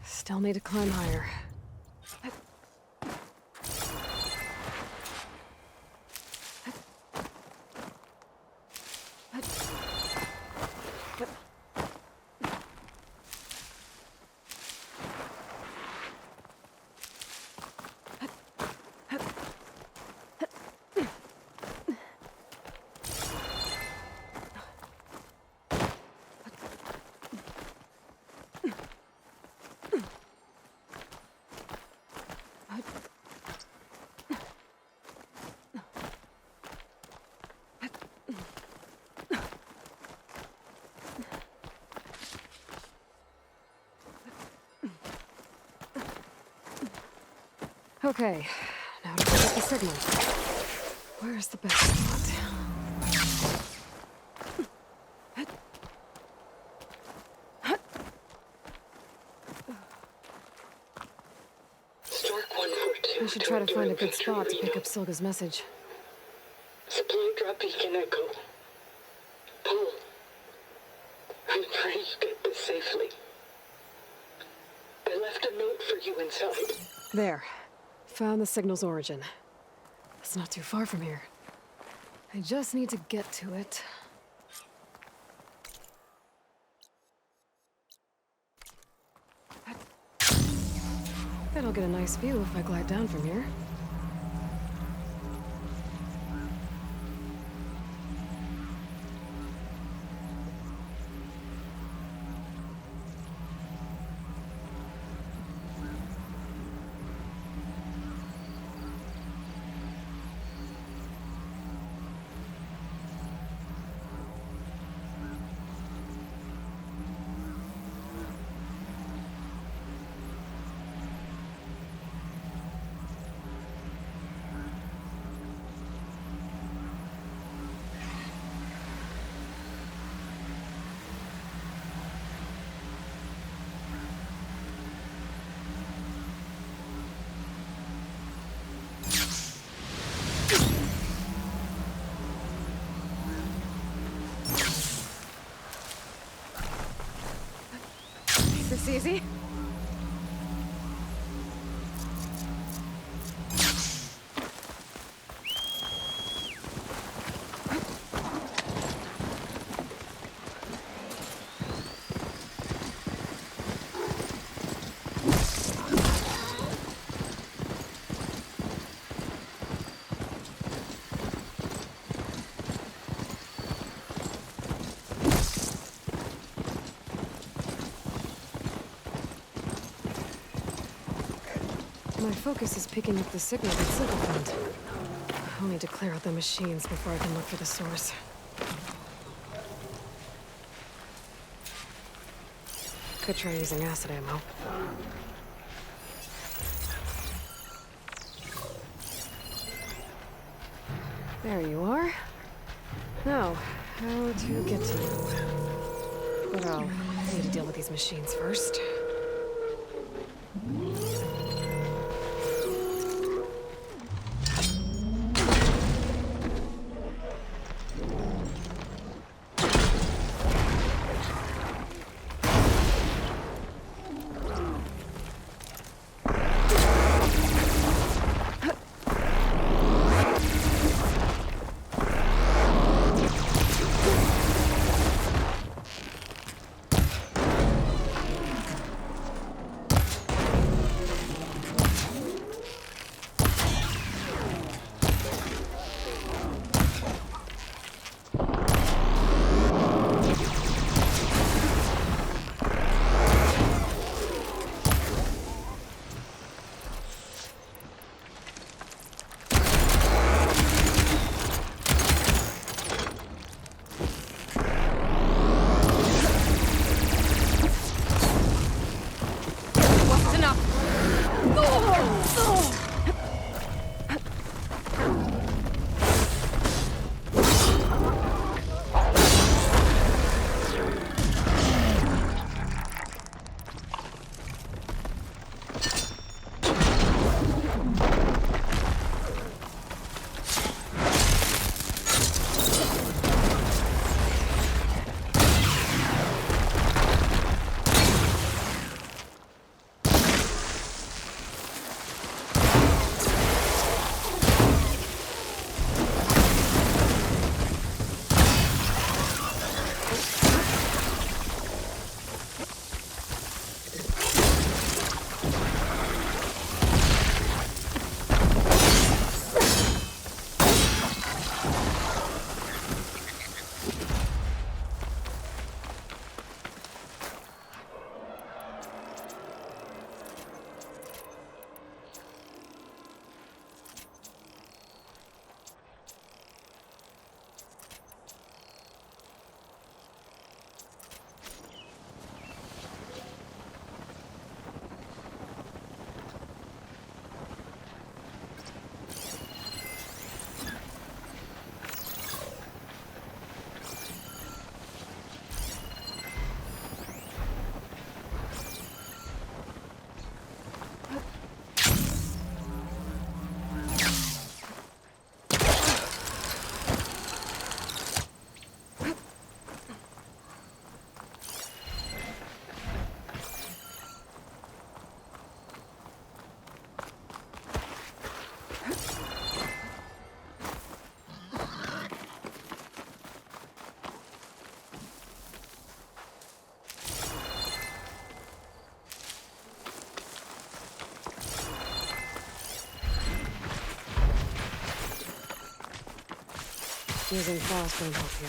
Still need to climb higher. Okay, now to get the signal. Where's the best spot? Stark 142. I should try to find a good spot to pick up Silga's message. Supply drop beacon echo. Paul, I'm trying to get this safely. I left a note for you inside. There. Found the signal's origin. It's not too far from here. I just need to get to it. Bet I'll get a nice view if I glide down from here. Is this easy? My focus is picking up the signal that Silga found. I'll need to clear out the machines before I can look for the source. Could try using acid ammo. There you are. Now, how to get to you? But I'll need to deal with these machines first. Using fast won't help here.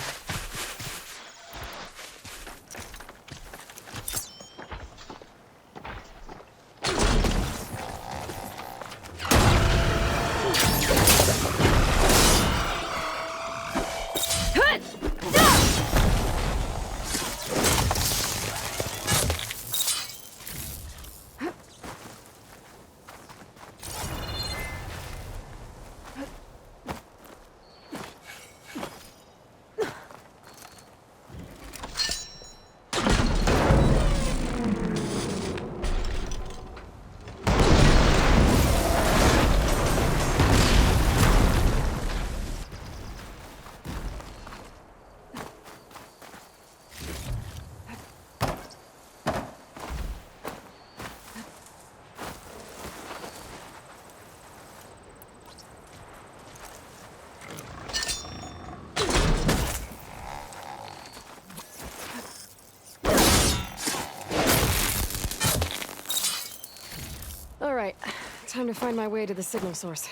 All right, time to find my way to the signal source.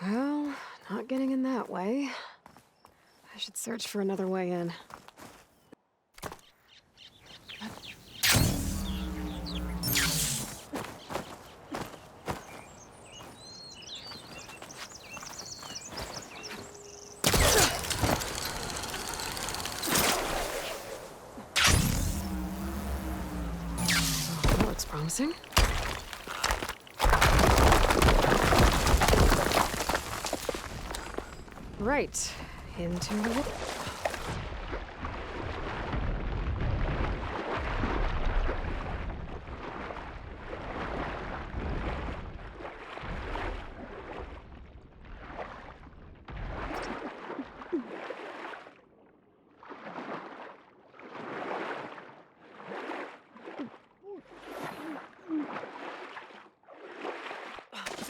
Well, not getting in that way. I should search for another way in. Oh, that looks promising. Right, into the...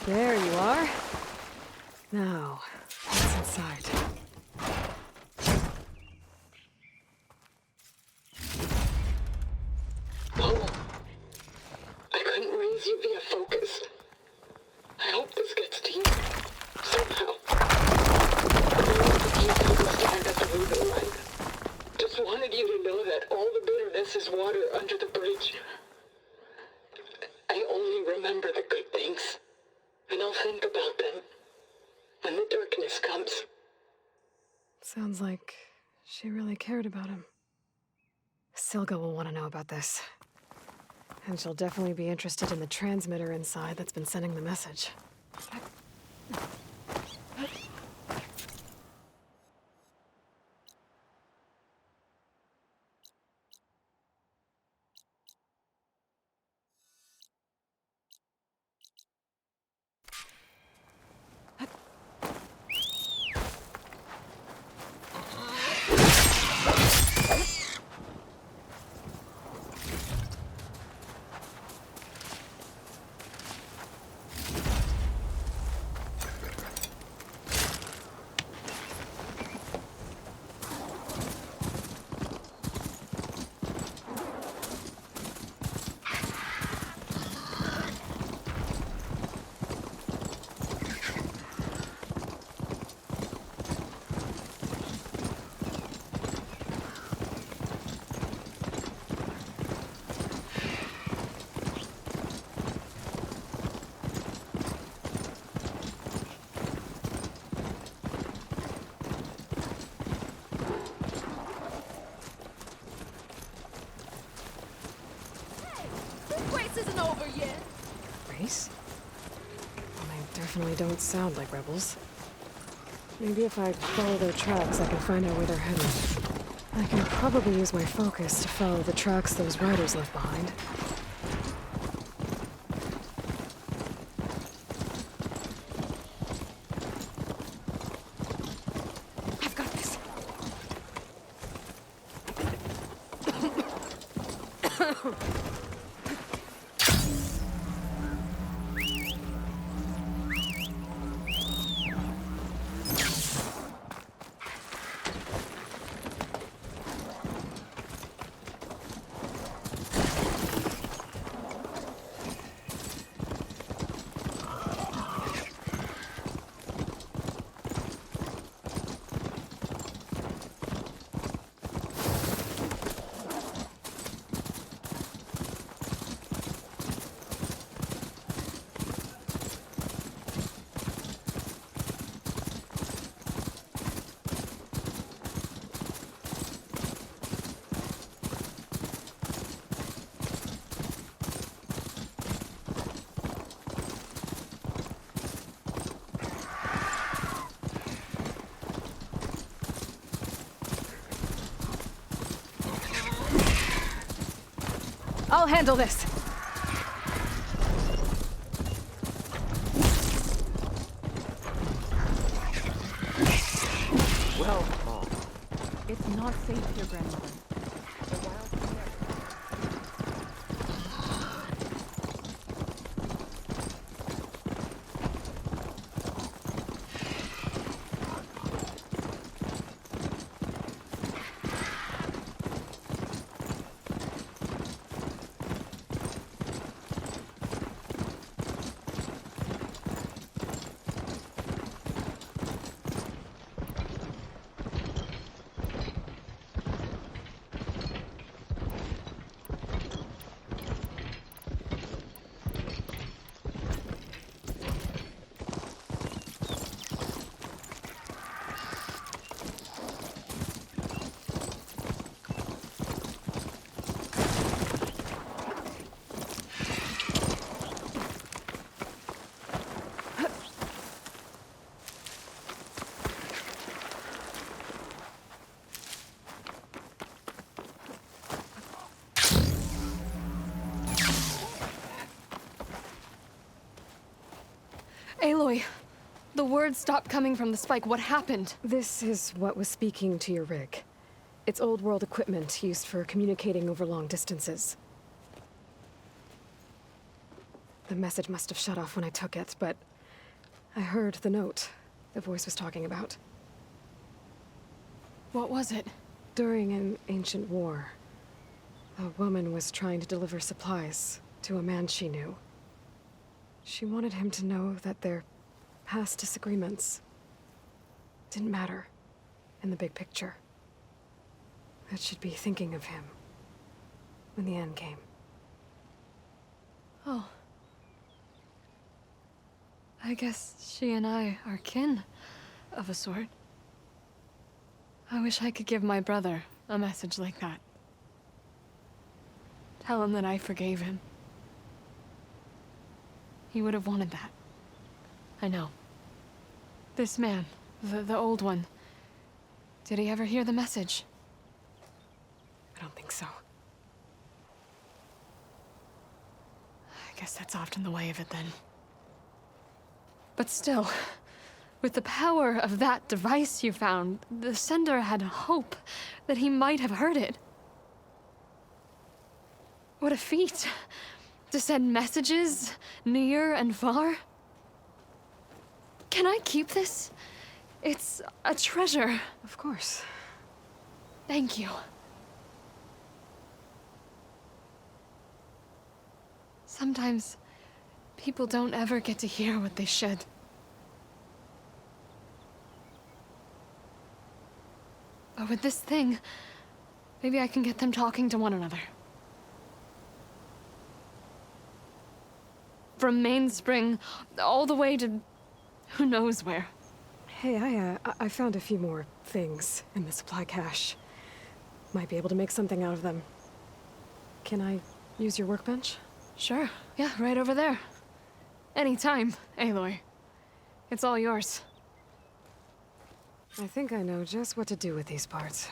There you are. Now, what's inside? Paul, I couldn't raise you via focus. I hope this gets to you. Somehow. I wanted to keep you to stand at the moving line. Just wanted you to know that all the bitterness is water under the bridge. I only remember the good things. And I'll think about them when the darkness comes. Sounds like she really cared about him. Silga will want to know about this. And she'll definitely be interested in the transmitter inside that's been sending the message. Isn't over yet. Race? They definitely don't sound like rebels. Maybe if I follow their tracks, I can find out where they're headed. I can probably use my focus to follow the tracks those riders left behind. I've got this. I'll handle this. Well, it's not safe here, grandmother. Aloy, the words stopped coming from the spike. What happened? This is what was speaking to your rig. It's old world equipment used for communicating over long distances. The message must have shut off when I took it, but I heard the note the voice was talking about. What was it? During an ancient war, a woman was trying to deliver supplies to a man she knew. She wanted him to know that their past disagreements didn't matter in the big picture. That she'd be thinking of him when the end came. Oh. I guess she and I are kin, of a sort. I wish I could give my brother a message like that. Tell him that I forgave him. He would have wanted that. I know. This man, the old one, did he ever hear the message? I don't think so. I guess that's often the way of it then. But still, with the power of that device you found, the sender had hope that he might have heard it. What a feat! To send messages near and far. Can I keep this? It's a treasure. Of course. Thank you. Sometimes people don't ever get to hear what they should. But with this thing, maybe I can get them talking to one another. From Mainspring, all the way to who knows where. Hey, I found a few more things in the supply cache. Might be able to make something out of them. Can I use your workbench? Sure. Yeah, right over there. Anytime, Aloy. It's all yours. I think I know just what to do with these parts.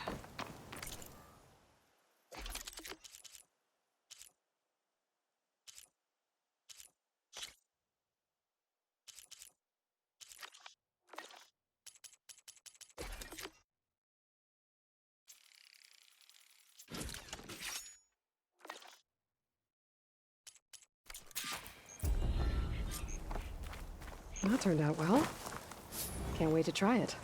that turned out well. Can't wait to try it.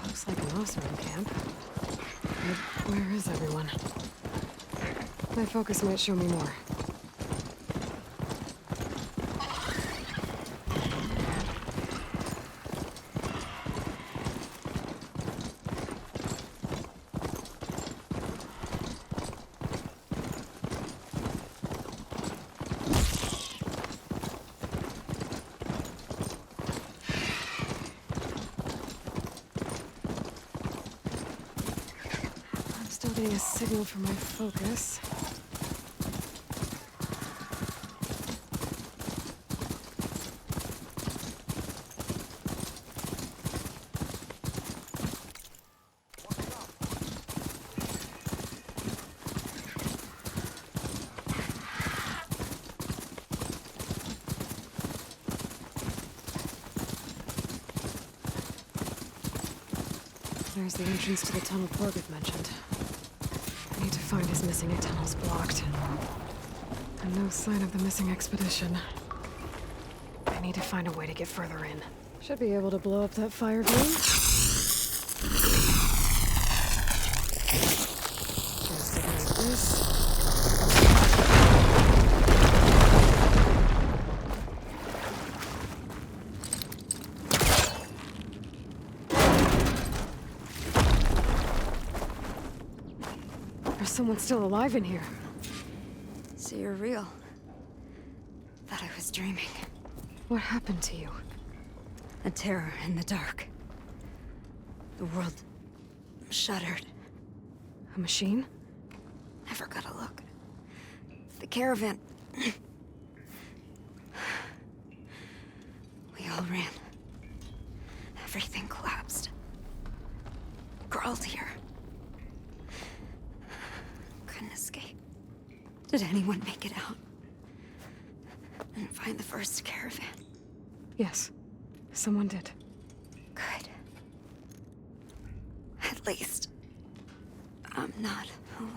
Looks like an Osram camp. But where is everyone? My focus might show me more. Still getting a signal from my focus. There's the entrance to the tunnel Porgett mentioned. I need to find his missing tunnels blocked. And no sign of the missing expedition. I need to find a way to get further in. Should be able to blow up that fire vein. Just like this. There's someone still alive in here. So you're real. Thought I was dreaming. What happened to you? A terror in the dark. The world shuddered. A machine? Never got a look. The caravan. We all ran. Everything collapsed. Crawled here. Couldn't escape. Did anyone make it out? And find the first caravan? Yes. Someone did. Good. At least, I'm not alone.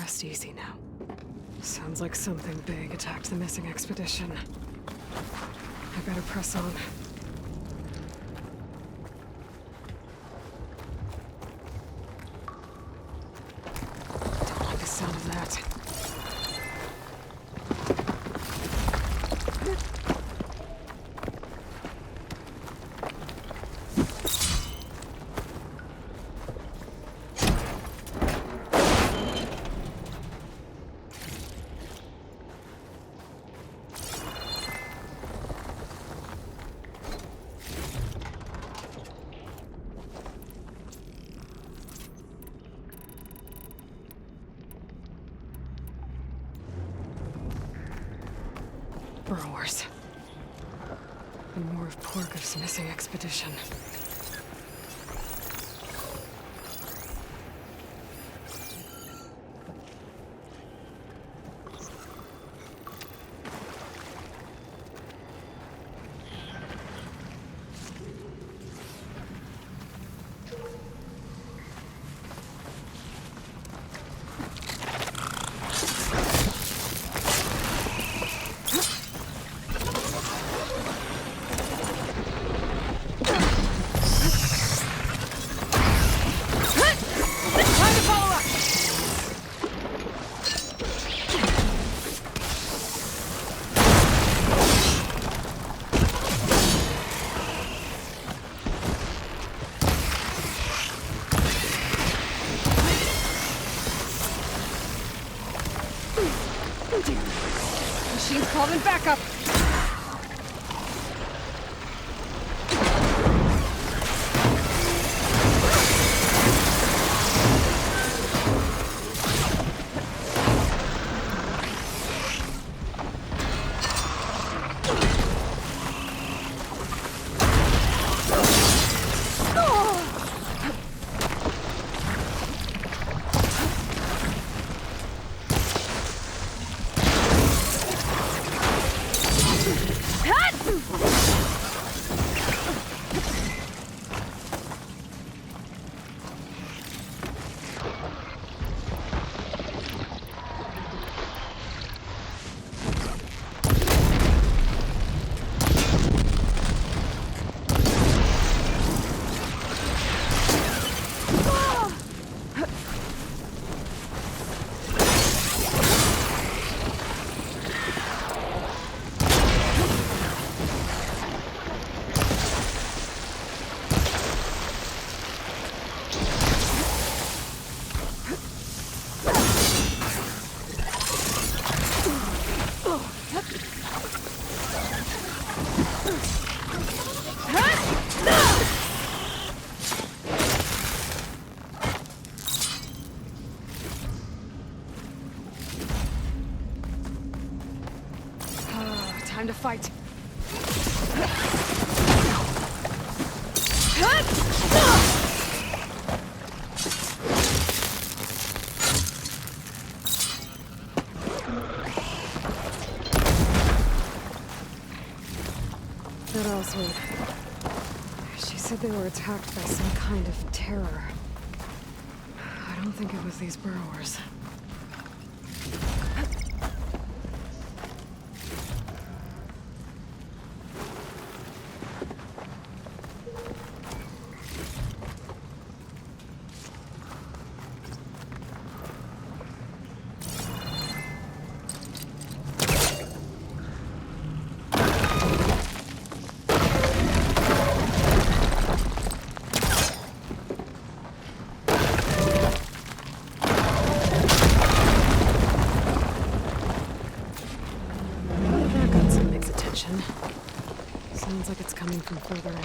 rest easy now. Sounds like something big attacked the missing expedition. I better press on. Don't like the sound of that. Burrowers. And more of Porkov's missing expedition. Machine's called in backup. Time to fight. That Oswald. She said they were attacked by some kind of terror. I don't think it was these burrowers. Sounds like it's coming from further in.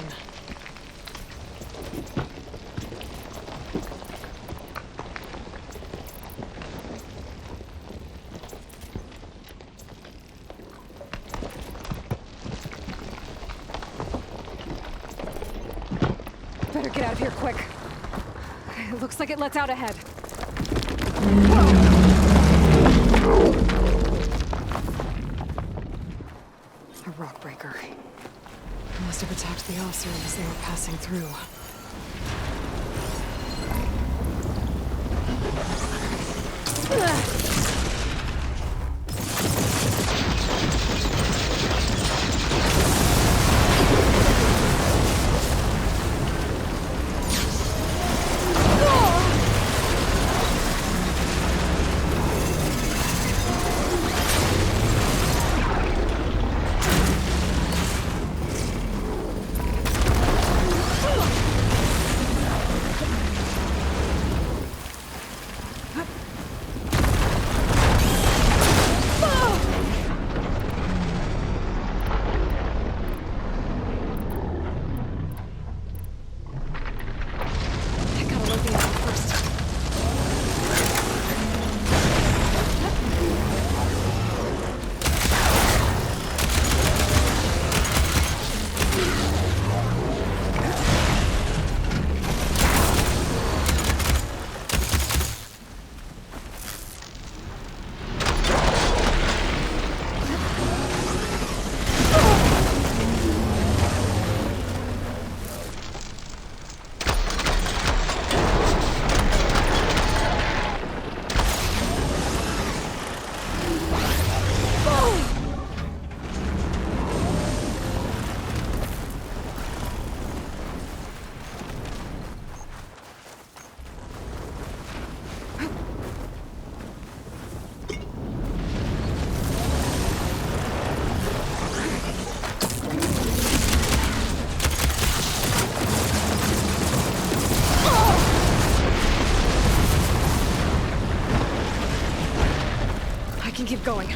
Better get out of here quick. It looks like it lets out ahead. A rock breaker. Must have attacked the Osir as they were passing through. Ugh. can keep going.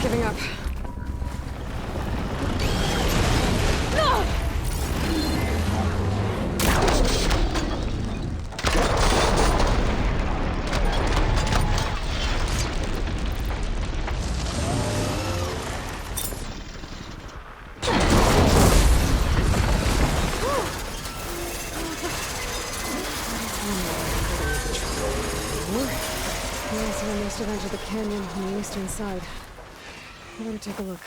Giving up. We also must have entered the canyon on the eastern side. I better take a look.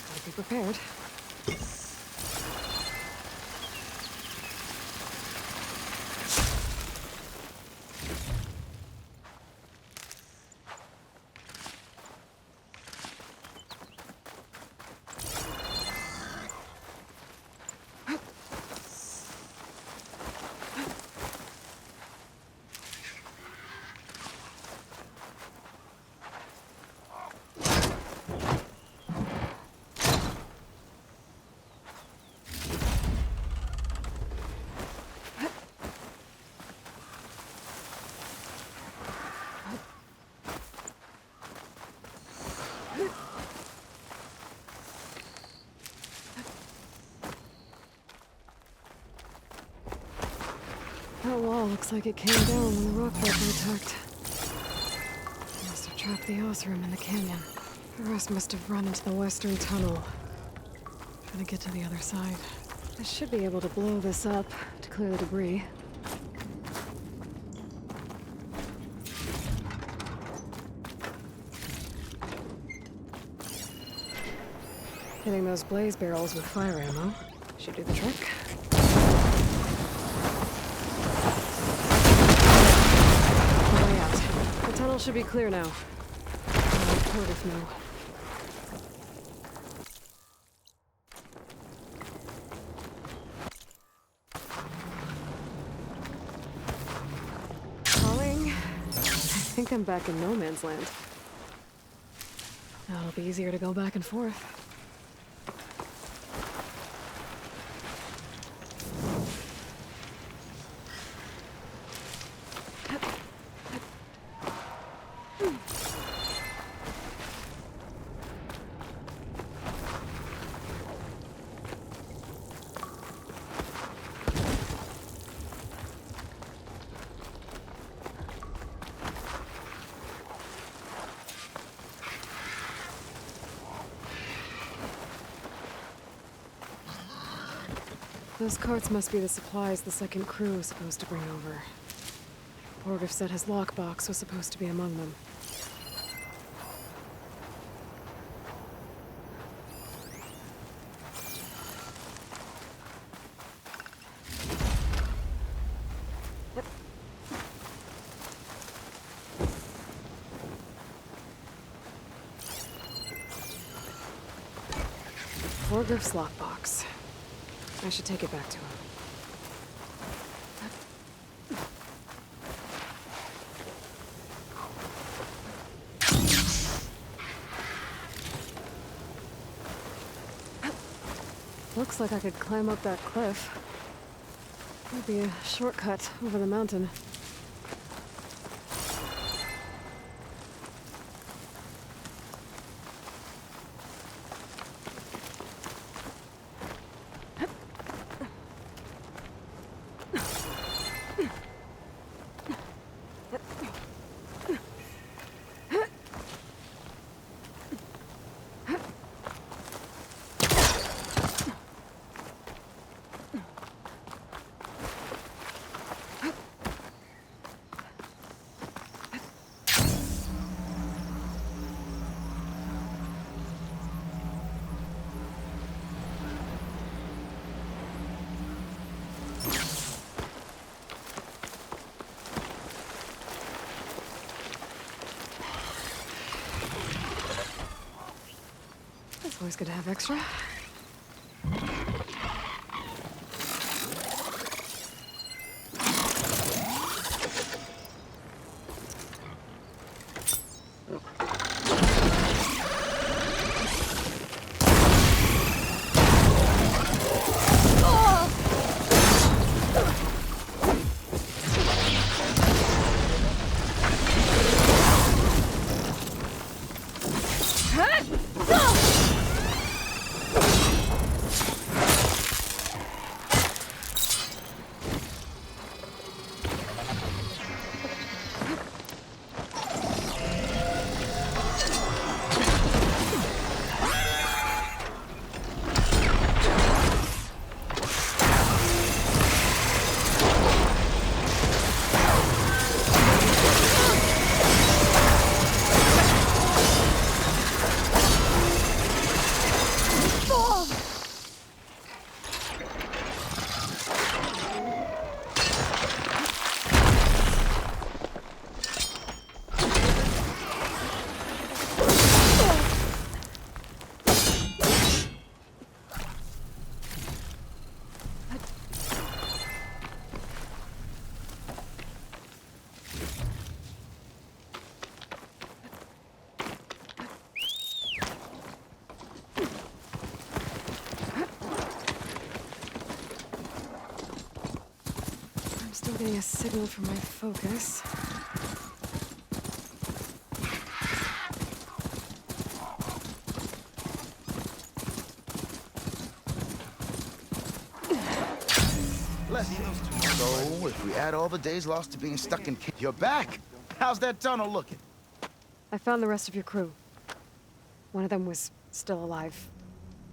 Gotta be prepared. That wall looks like it came down when the rock were attacked. Must have trapped the Osram in the canyon. The rest must have run into the western tunnel. Gotta get to the other side. I should be able to blow this up to clear the debris. Hitting those blaze barrels with fire ammo should do the trick. Way out. The tunnel should be clear now. I'll report if no. Calling. I think I'm back in no man's land. Now it'll be easier to go back and forth. Those carts must be the supplies the second crew was supposed to bring over. Borgif said his lockbox was supposed to be among them. Borgif's lockbox. I should take it back to him. Looks like I could climb up that cliff. Might be a shortcut over the mountain. It's always good to have extra. Still getting a signal from my focus. So, if we add all the days lost to being stuck in camp, you're back! How's that tunnel looking? I found the rest of your crew. One of them was still alive.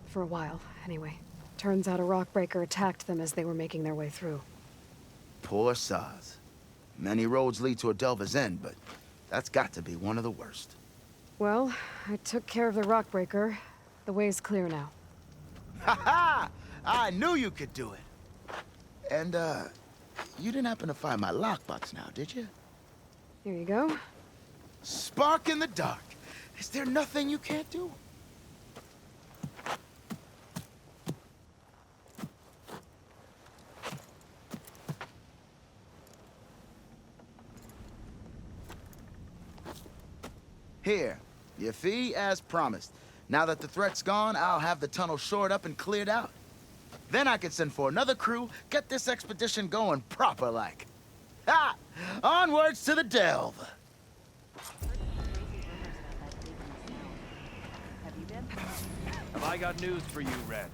For a while, anyway. Turns out a rockbreaker attacked them as they were making their way through. Poor Saz. Many roads lead to Adelva's end, but that's got to be one of the worst. Well, I took care of the rockbreaker. The way's clear now. Ha ha! I knew you could do it! And, you didn't happen to find my lockbox now, did you? Here you go. Spark in the dark. Is there nothing you can't do? Here, your fee as promised. Now that the threat's gone, I'll have the tunnel shored up and cleared out. Then I can send for another crew, get this expedition going proper-like. Ha! Onwards to the delve! Have I got news for you, Red?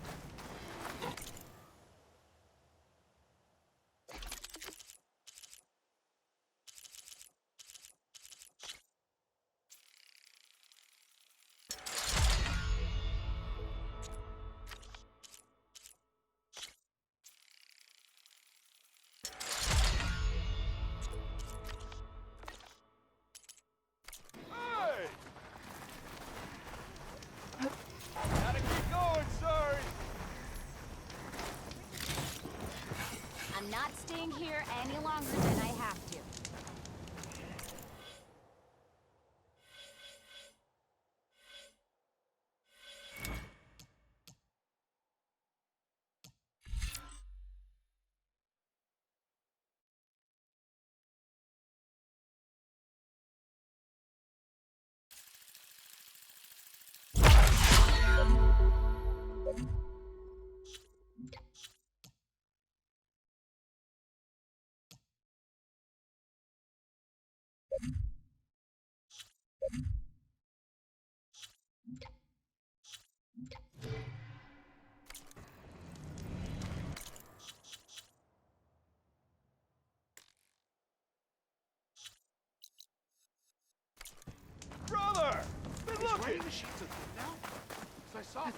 here any longer than I have to. Brother! Been looking! The sheets of now? I saw.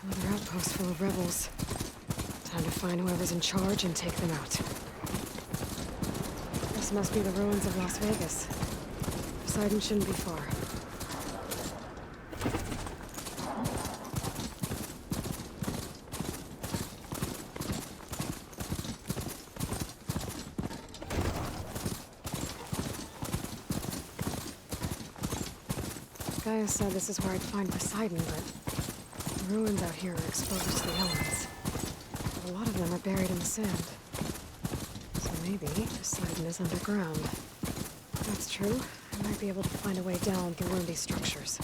Another outpost full of rebels. Time to find whoever's in charge and take them out. This must be the ruins of Las Vegas. Poseidon shouldn't be far. Gaia said this is where I'd find Poseidon, but the ruins out here are exposed to the elements. A lot of them are buried in the sand. So maybe Poseidon is underground. If that's true, I might be able to find a way down through one of these structures.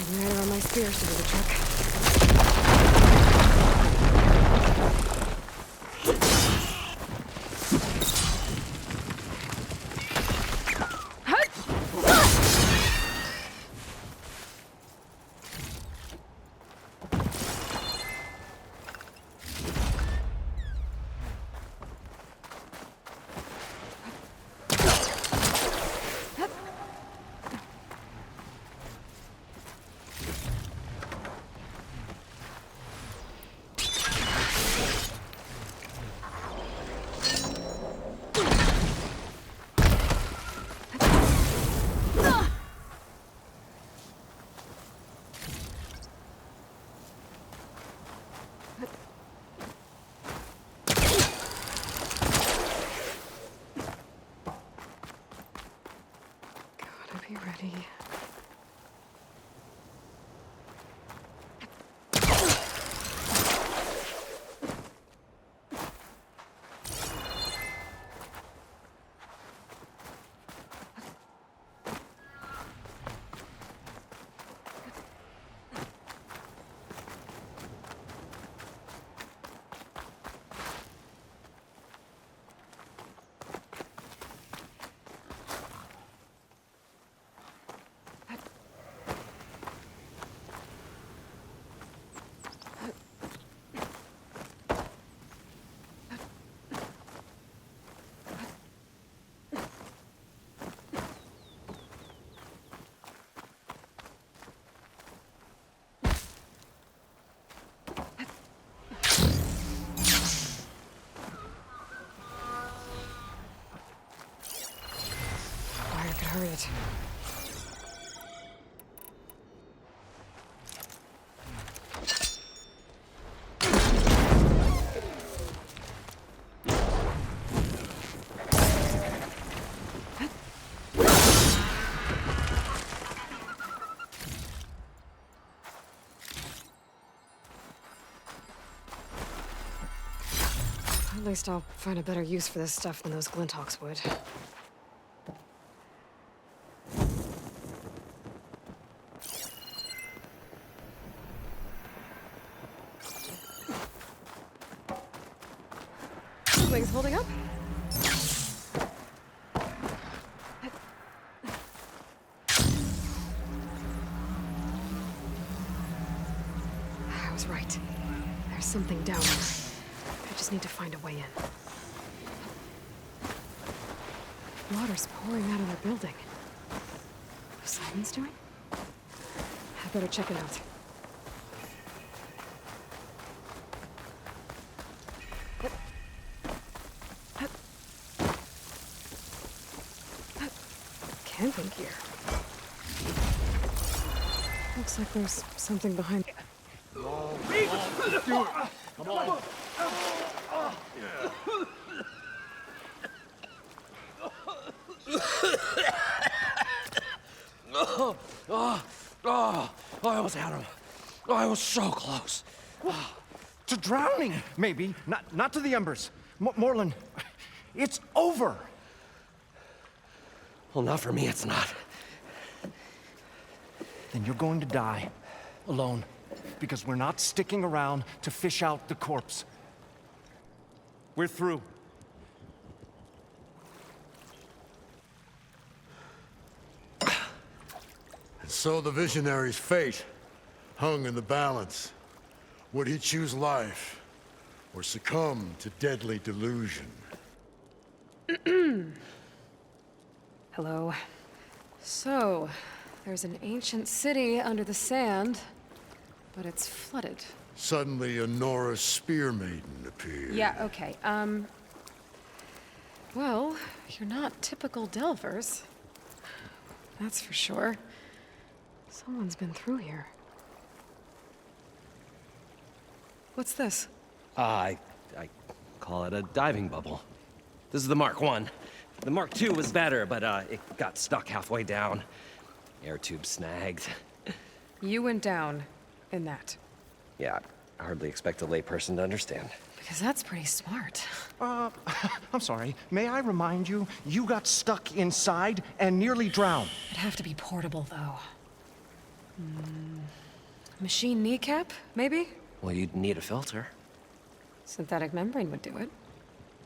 Igniter on my spear should do the trick. it. At least I'll find a better use for this stuff than those Glinthawks would. Things holding up? I was right. There's something down there. I just need to find a way in. Water's pouring out of their building. What Simon's doing? I better check it out. Camping gear. Looks like there's something behind. Come on. I almost had him. I was so close. To drowning, maybe. Not to the embers. Moreland, it's over. Well, not for me, it's not. Then you're going to die. Alone. Because we're not sticking around to fish out the corpse. We're through. And so the visionary's fate hung in the balance. Would he choose life or succumb to deadly delusion? Hello. So, there's an ancient city under the sand, but it's flooded. Suddenly, a Norris spear maiden appeared. Yeah, okay. Well, you're not typical Delvers. That's for sure. Someone's been through here. What's this? I call it a diving bubble. This is the Mark I. The Mark II was better, but it got stuck halfway down. Air tube snagged. You went down in that. Yeah, I hardly expect a layperson to understand. Because that's pretty smart. I'm sorry. May I remind you, you got stuck inside and nearly drowned. It'd have to be portable, though. Machine kneecap, maybe? Well, you'd need a filter. Synthetic membrane would do it.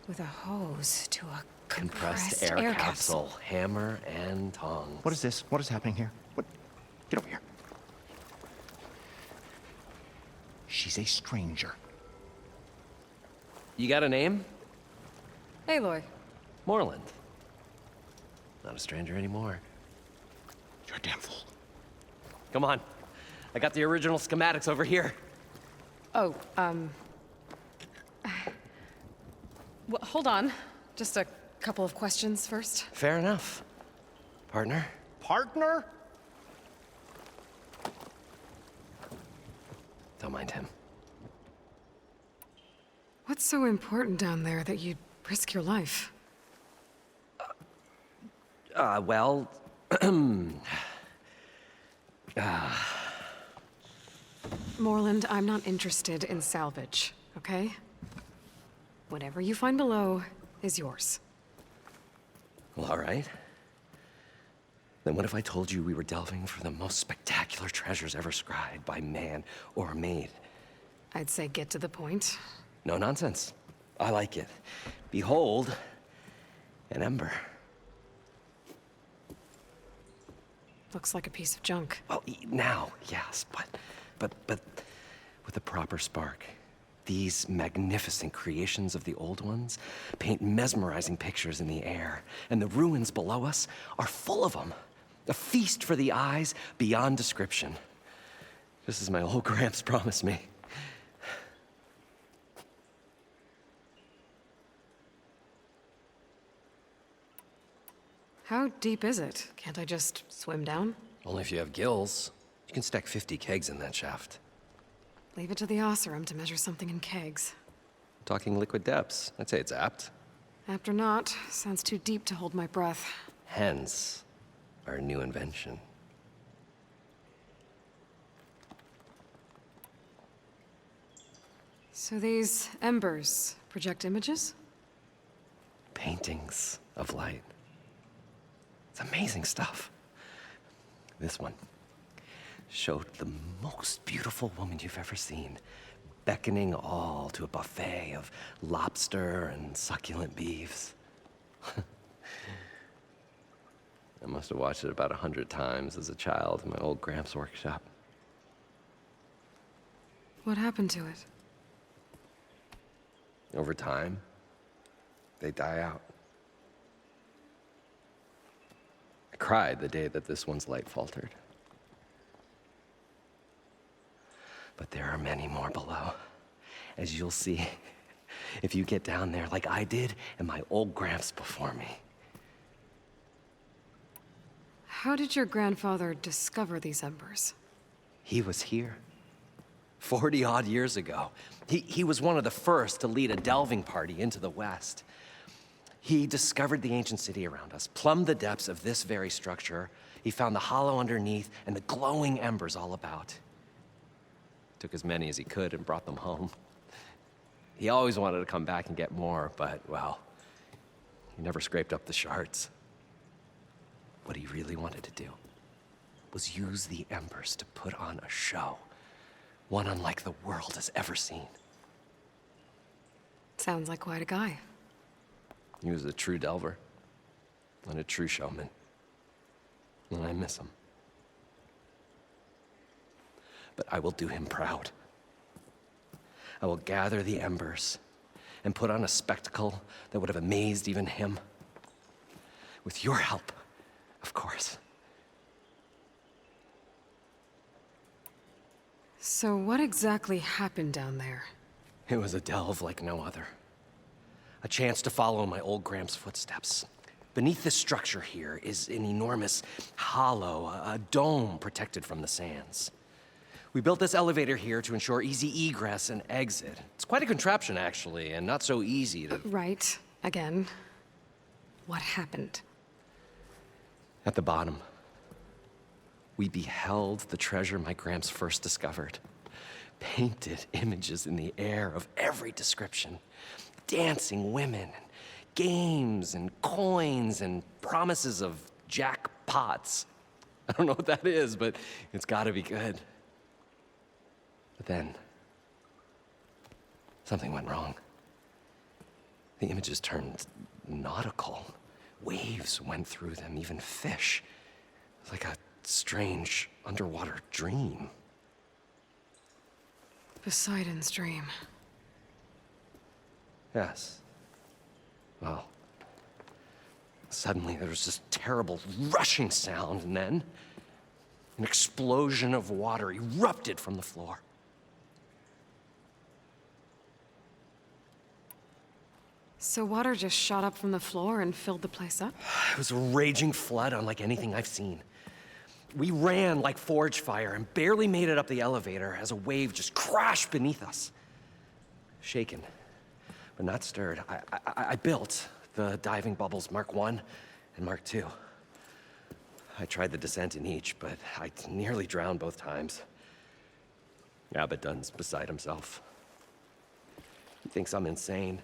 With a hose to a Compressed air capsule. Hammer and tongs. What is this? What is happening here? What? Get over here. She's a stranger. You got a name? Aloy. Moreland. Not a stranger anymore. You're a damn fool. Come on. I got the original schematics over here. Oh, well, hold on. Just a couple of questions first. Fair enough. Partner? Partner? Don't mind him. What's so important down there that you'd risk your life? Well... Moreland, I'm not interested in salvage, okay? Whatever you find below is yours. Well, all right. Then what if I told you we were delving for the most spectacular treasures ever scribed by man or maid? I'd say get to the point. No nonsense. I like it. Behold, an ember. Looks like a piece of junk. Well, now, yes, but with a proper spark. These magnificent creations of the old ones paint mesmerizing pictures in the air, and the ruins below us are full of them. A feast for the eyes beyond description. Just as my old Gramps promised me. How deep is it? Can't I just swim down? Only if you have gills. You can stack 50 kegs in that shaft. Leave it to the Oseram to measure something in kegs. I'm talking liquid depths. I'd say it's apt. Apt or not, sounds too deep to hold my breath. Hence, our new invention. So these embers project images? Paintings of light. It's amazing stuff. This one showed the most beautiful woman you've ever seen, beckoning all to a buffet of lobster and succulent beefs. I must have watched it about 100 times as a child in my old Gramps' workshop. What happened to it? Over time, they die out. I cried the day that this one's light faltered. But there are many more below, as you'll see if you get down there like I did and my old Gramps before me. How did your grandfather discover these embers? He was here 40-odd years ago. He was one of the first to lead a delving party into the West. He discovered the ancient city around us, plumbed the depths of this very structure. He found the hollow underneath and the glowing embers all about. Took as many as he could and brought them home. He always wanted to come back and get more, but, well, he never scraped up the shards. What he really wanted to do was use the embers to put on a show, one unlike the world has ever seen. Sounds like quite a guy. He was a true delver and a true showman, and I miss him. But I will do him proud. I will gather the embers and put on a spectacle that would have amazed even him. With your help, of course. So what exactly happened down there? It was a delve like no other. A chance to follow my old Gramps' footsteps. Beneath this structure here is an enormous hollow, a dome protected from the sands. We built this elevator here to ensure easy egress and exit. It's quite a contraption, actually, and not so easy to... Right. Again. What happened? At the bottom, we beheld the treasure my Gramps first discovered. Painted images in the air of every description. Dancing women, and games, and coins, and promises of jackpots. I don't know what that is, but it's gotta be good. But then, something went wrong. The images turned nautical. Waves went through them, even fish. It was like a strange underwater dream. Poseidon's dream. Yes. Well, suddenly there was this terrible rushing sound, and then an explosion of water erupted from the floor. So water just shot up from the floor and filled the place up? It was a raging flood unlike anything I've seen. We ran like forge fire and barely made it up the elevator as a wave just crashed beneath us. Shaken, but not stirred, I built the diving bubbles Mark I and Mark II. I tried the descent in each, but I nearly drowned both times. Abaddon's beside himself. He thinks I'm insane.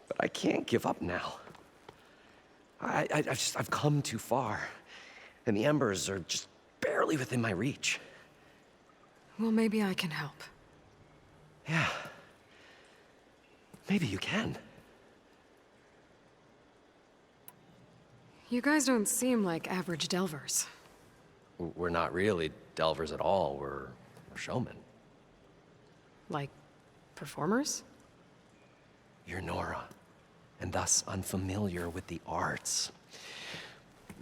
But I can't give up now. I've come too far. And the embers are just barely within my reach. Well, maybe I can help. Yeah. Maybe you can. You guys don't seem like average delvers. We're not really delvers at all. We're showmen. Like, performers? You're Nora, and thus unfamiliar with the arts.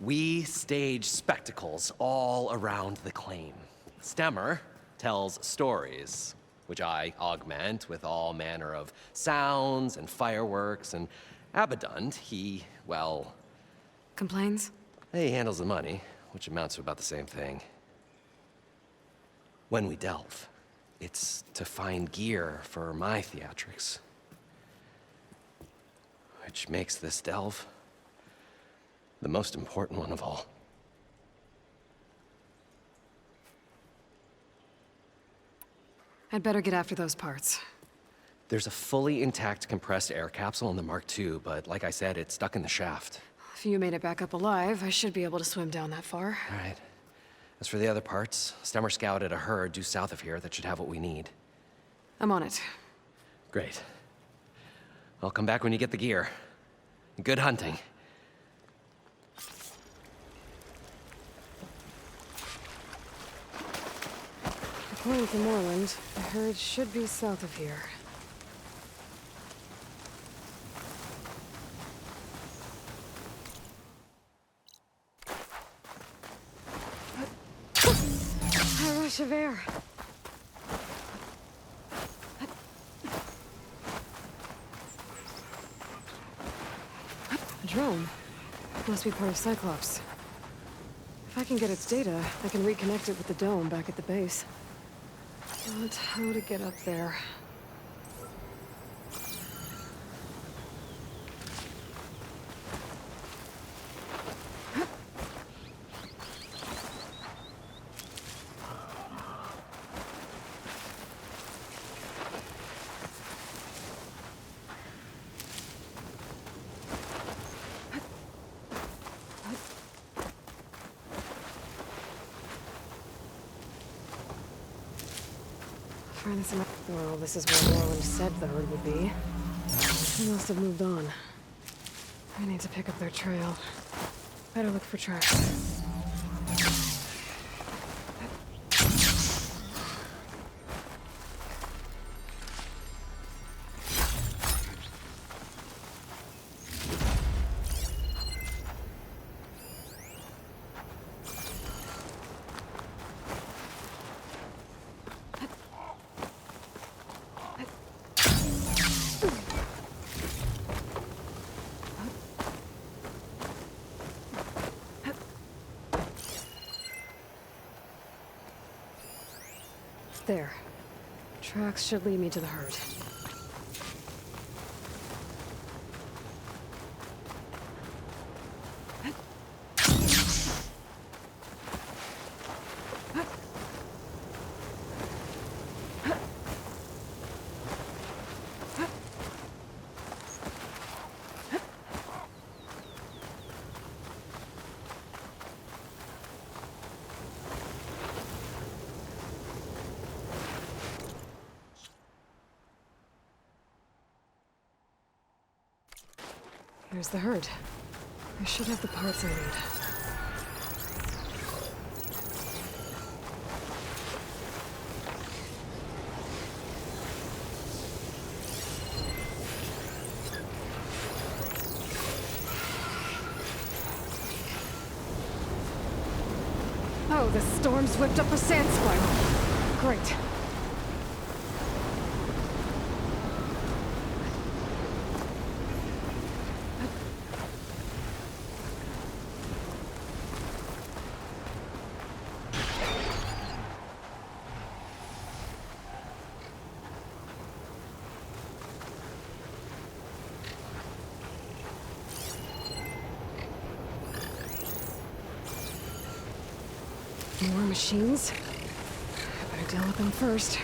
We stage spectacles all around the claim. Stemmer tells stories, which I augment with all manner of sounds and fireworks, and Abaddon, he, well, complains? He handles the money, which amounts to about the same thing. When we delve, it's to find gear for my theatrics. Which makes this delve the most important one of all. I'd better get after those parts. There's a fully intact compressed air capsule in the Mark II, but like I said, it's stuck in the shaft. If you made it back up alive, I should be able to swim down that far. All right. As for the other parts, Stemmer scouted a herd due south of here that should have what we need. I'm on it. Great. I'll come back when you get the gear. Good hunting. According to Moreland, the herd should be south of here. A rush of air. A drone. Must be part of Cyclops. If I can get its data, I can reconnect it with the dome back at the base. But how to get up there? Well, this is where Moreland said the herd would be. They must have moved on. I need to pick up their trail. Better look for tracks. There. Tracks should lead me to the herd. Here's the herd. I should have the parts I need. Oh, the storm's whipped up a sand spiral. Great. More machines? I better deal with them first.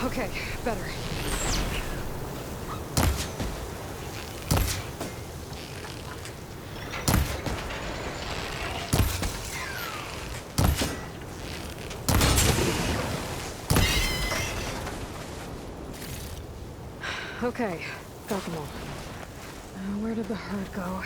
Okay, better. Okay, got them all. Where did the herd go?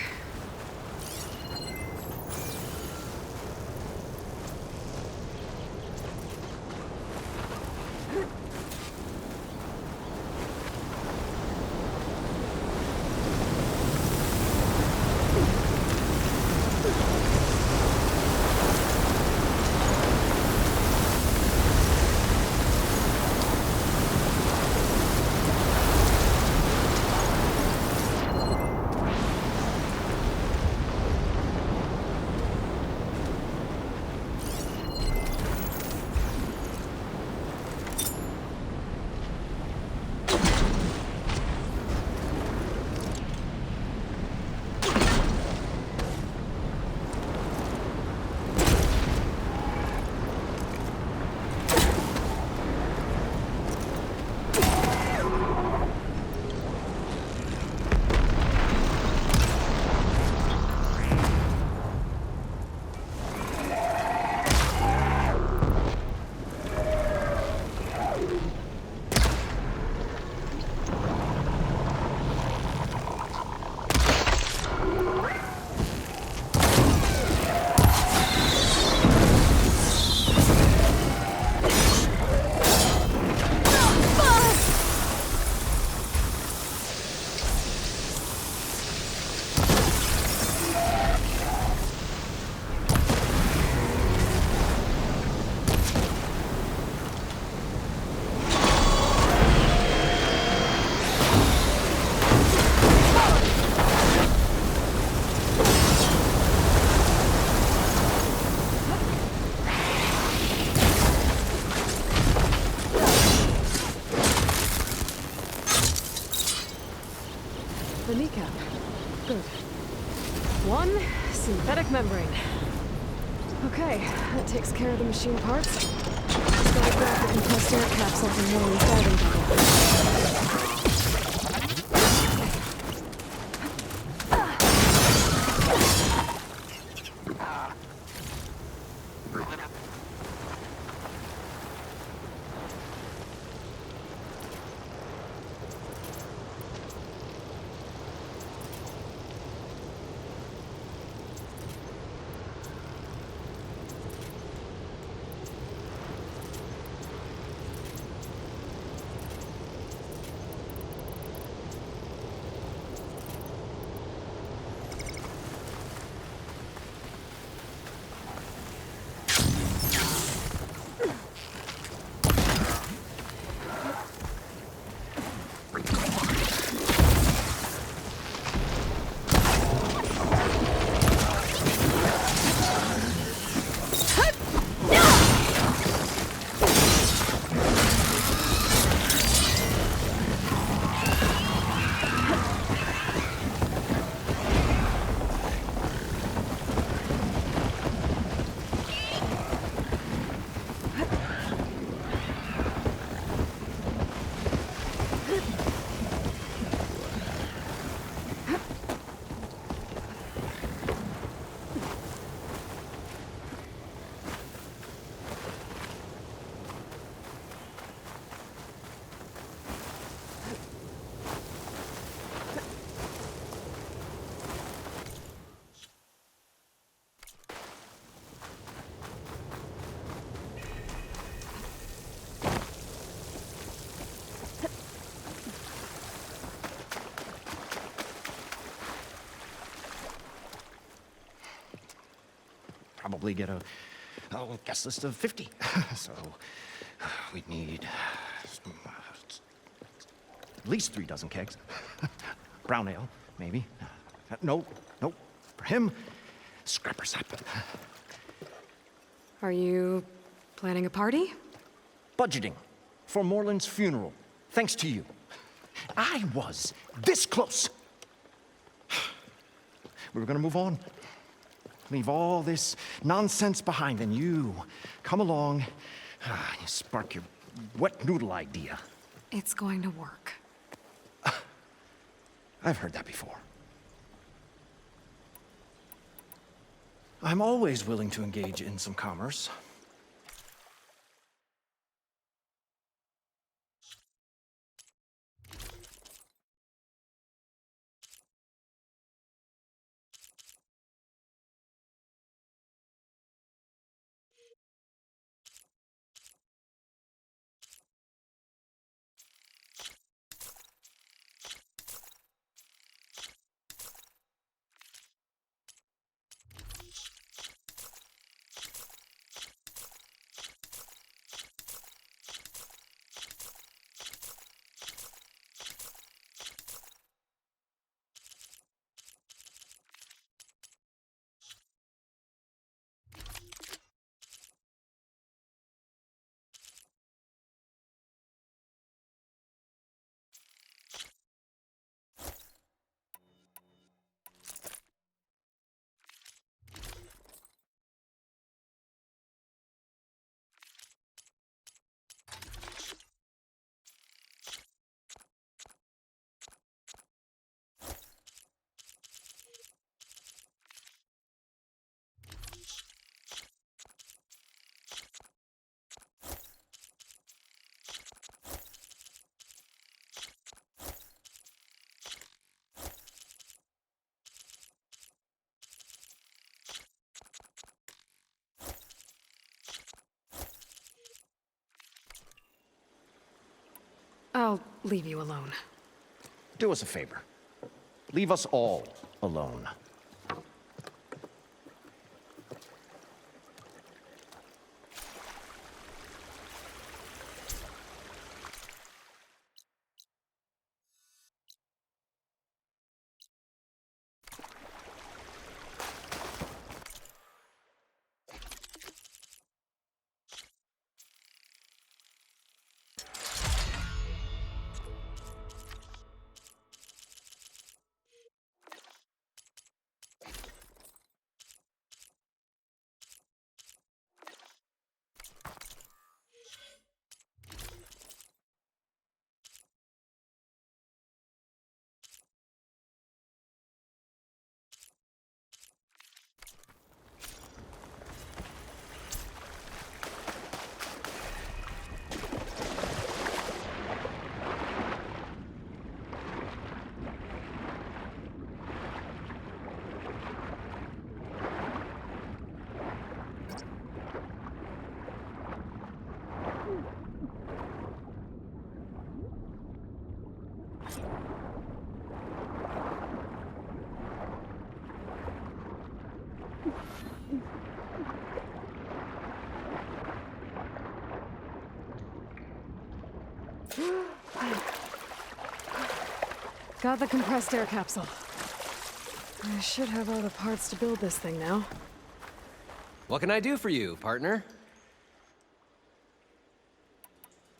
The kneecap. Good. One synthetic membrane. Okay, that takes care of the machine parts. Just gotta grab the compressed air capsule from Warren's diving bubble. Probably get a guest list of 50. So we'd need at least 3 dozen kegs. Brown ale, maybe. No, for him, scrapper sap. Are you planning a party? Budgeting for Moreland's funeral, thanks to you. I was this close We were gonna move on. Leave all this nonsense behind, and you come along, you spark your wet noodle idea. It's going to work. I've heard that before. I'm always willing to engage in some commerce. I'll leave you alone. Do us a favor. Leave us all alone. Got the compressed air capsule. I should have all the parts to build this thing now. What can I do for you, partner?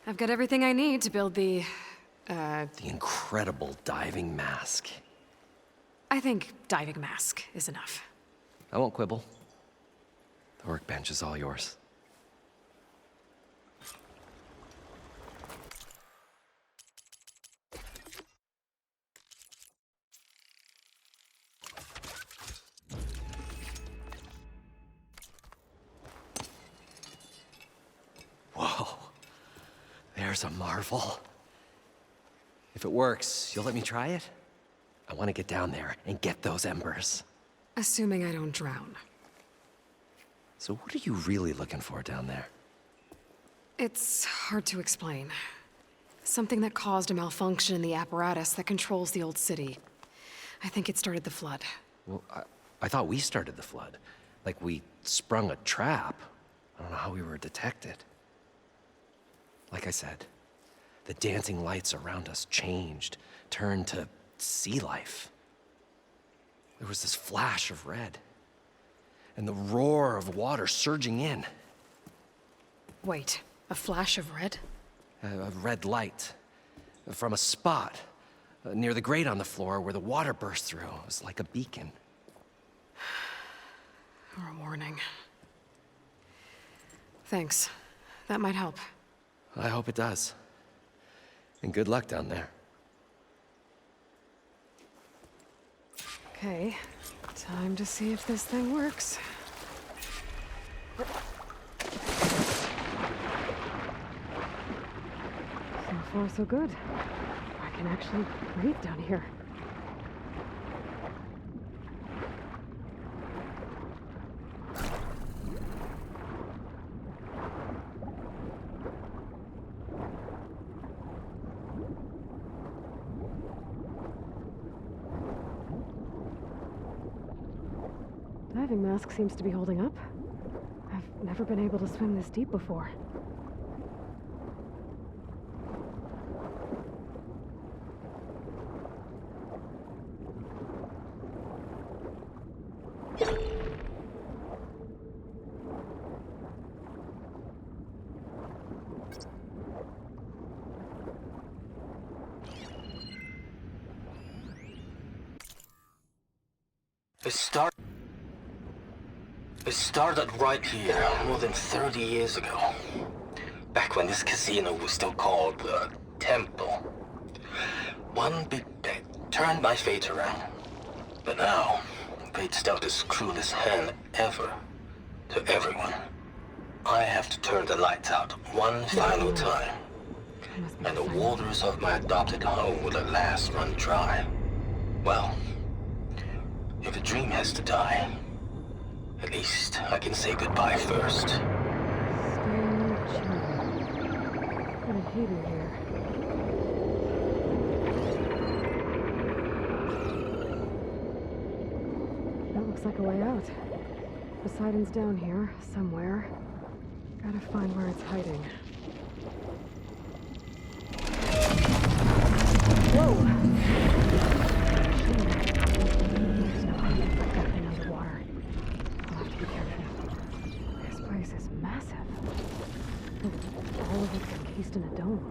I've got everything I need to build the incredible diving mask. I think diving mask is enough. I won't quibble. The workbench is all yours. Whoa. There's a marvel. If it works, you'll let me try it? I want to get down there and get those embers. Assuming I don't drown. So what are you really looking for down there? It's hard to explain. Something that caused a malfunction in the apparatus that controls the old city. I think it started the flood. Well, I thought we started the flood. Like we sprung a trap. I don't know how we were detected. Like I said, the dancing lights around us changed, turned to sea life. There was this flash of red, and the roar of water surging in. Wait, a flash of red? A red light from a spot near the grate on the floor where the water burst through. It was like a beacon. Or a warning. Thanks. That might help. I hope it does. And good luck down there. Okay. Time to see if this thing works. So far, so good. I can actually breathe down here. Diving mask seems to be holding up. I've never been able to swim this deep before. It started right here, more than 30 years ago. Back when this casino was still called the Temple. One big bet turned my fate around. But now, fate's dealt its cruelest hand ever to everyone. I have to turn the lights out one final time. And the waters of my adopted home will at last run dry. Well, if a dream has to die, at least I can say goodbye first. Stay chill. Got a heater here. That looks like a way out. Poseidon's down here, somewhere. Gotta find where it's hiding. Whoa! There's no hiding like that thing underwater. I'll have to be careful. This place is massive. All of it's encased in a dome.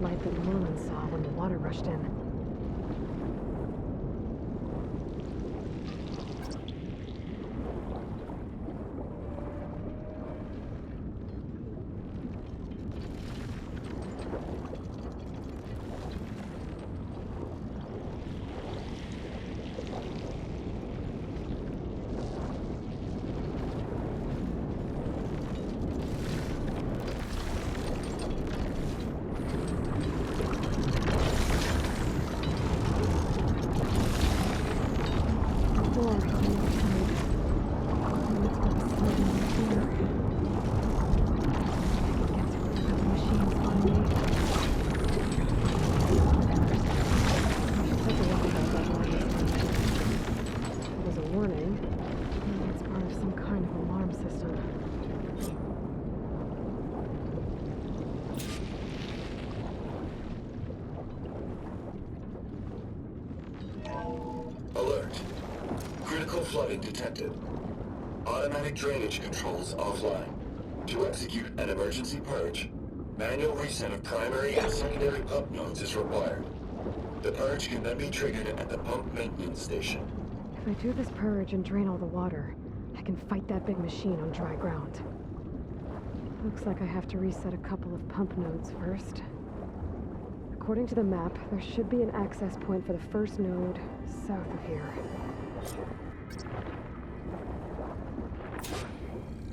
Light that Merlin saw when the water rushed in. flooding detected. Automatic drainage controls offline. To execute an emergency purge, manual reset of primary and secondary pump nodes is required. The purge can then be triggered at the pump maintenance station. If I do this purge and drain all the water, I can fight that big machine on dry ground. Looks like I have to reset a couple of pump nodes first. According to the map, there should be an access point for the first node south of here.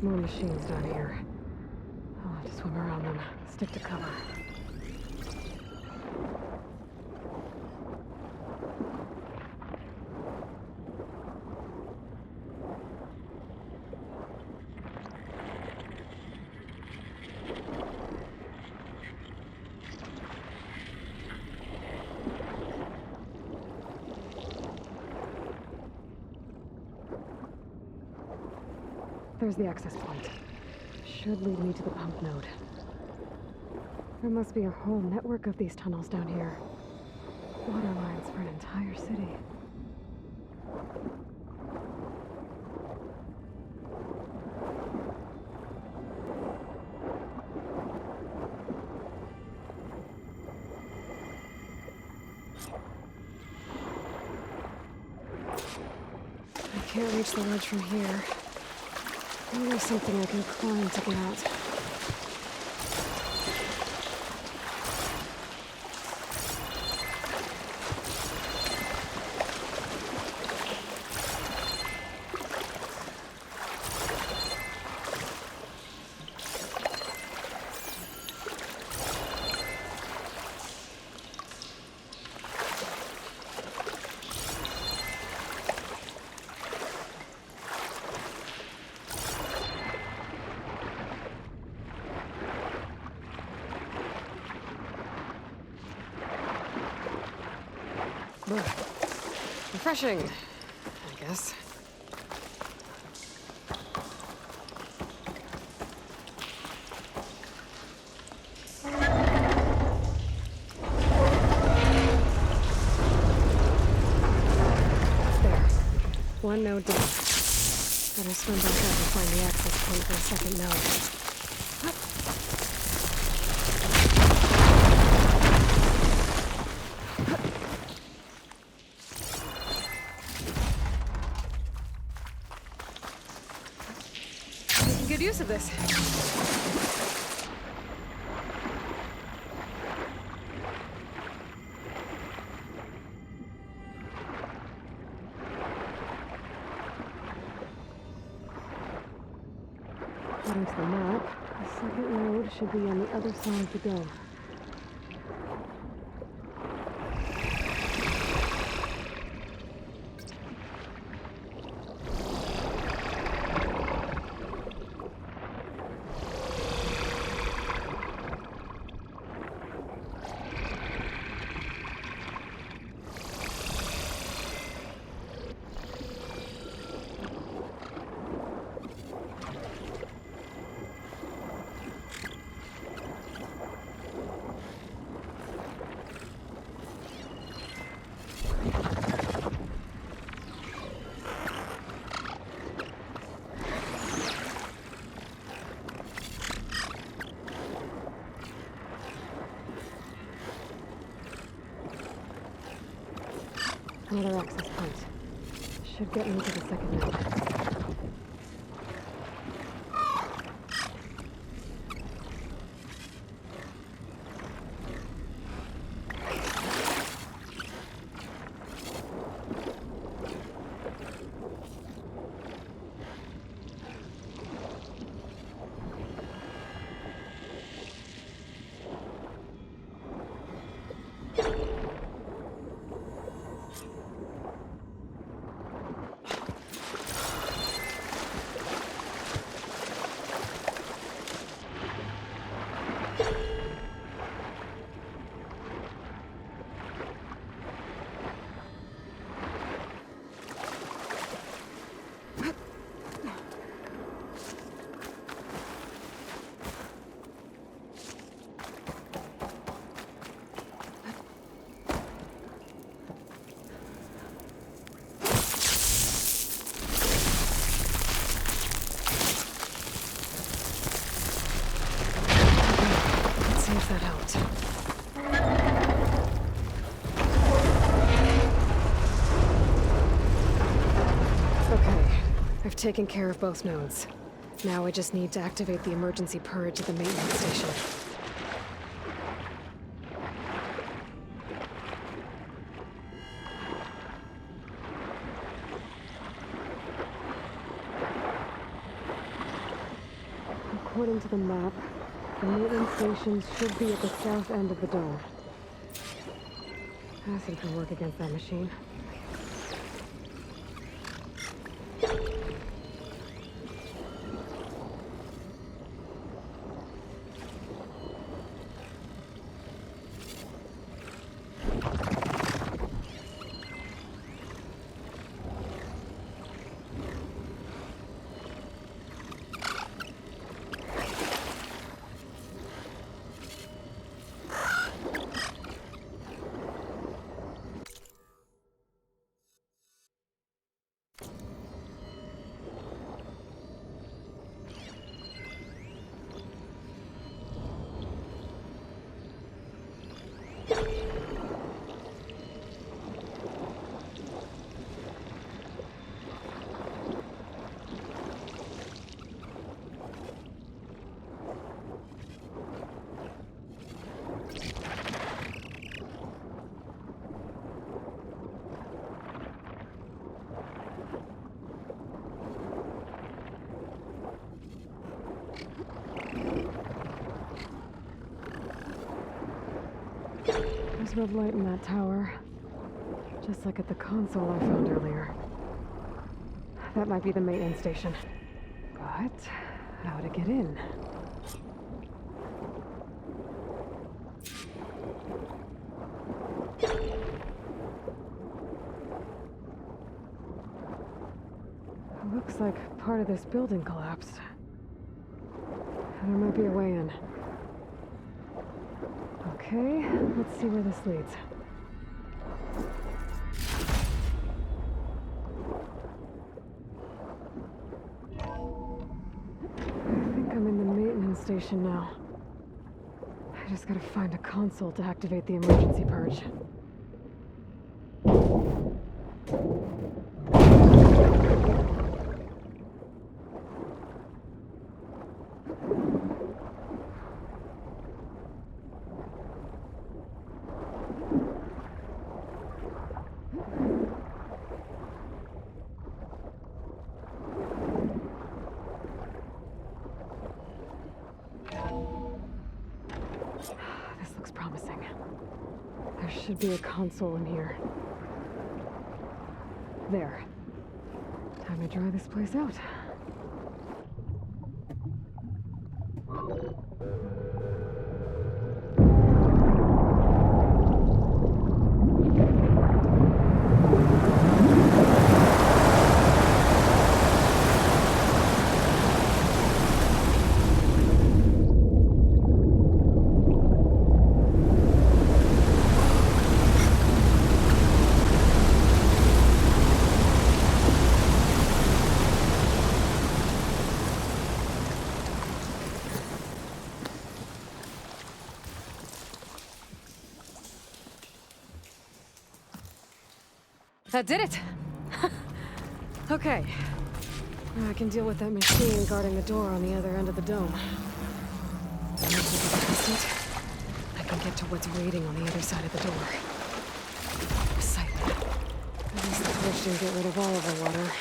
More machines down here. I'll have to swim around them, stick to cover. There's the access point. Should lead me to the pump node. There must be a whole network of these tunnels down here. Water lines for an entire city. I can't reach the ledge from here. Maybe there's something I can climb to get out. Refreshing, I guess. There. One node down. Better swim back up and find the access point for a second node. Good use of this. According to the map, the second node should be on the other side of the dome. Another access point. Should get me to the second node. taken care of both nodes. Now I just need to activate the emergency purge at the maintenance station. According to the map, the maintenance station should be at the south end of the dome. Acid can work against that machine. There's red light in that tower. Just like at the console I found earlier. That might be the maintenance station. But how to get in? Looks like part of this building collapsed. There might be a way in. Okay, let's see where this leads. I think I'm in the maintenance station now. I just gotta find a console to activate the emergency purge. This looks promising. There should be a console in here. There. Time to dry this place out. That did it! Okay. Now I can deal with that machine guarding the door on the other end of the dome. Once I get past it, I can get to what's waiting on the other side of the door. I'm excited. At least the torch didn't get rid of all of the water.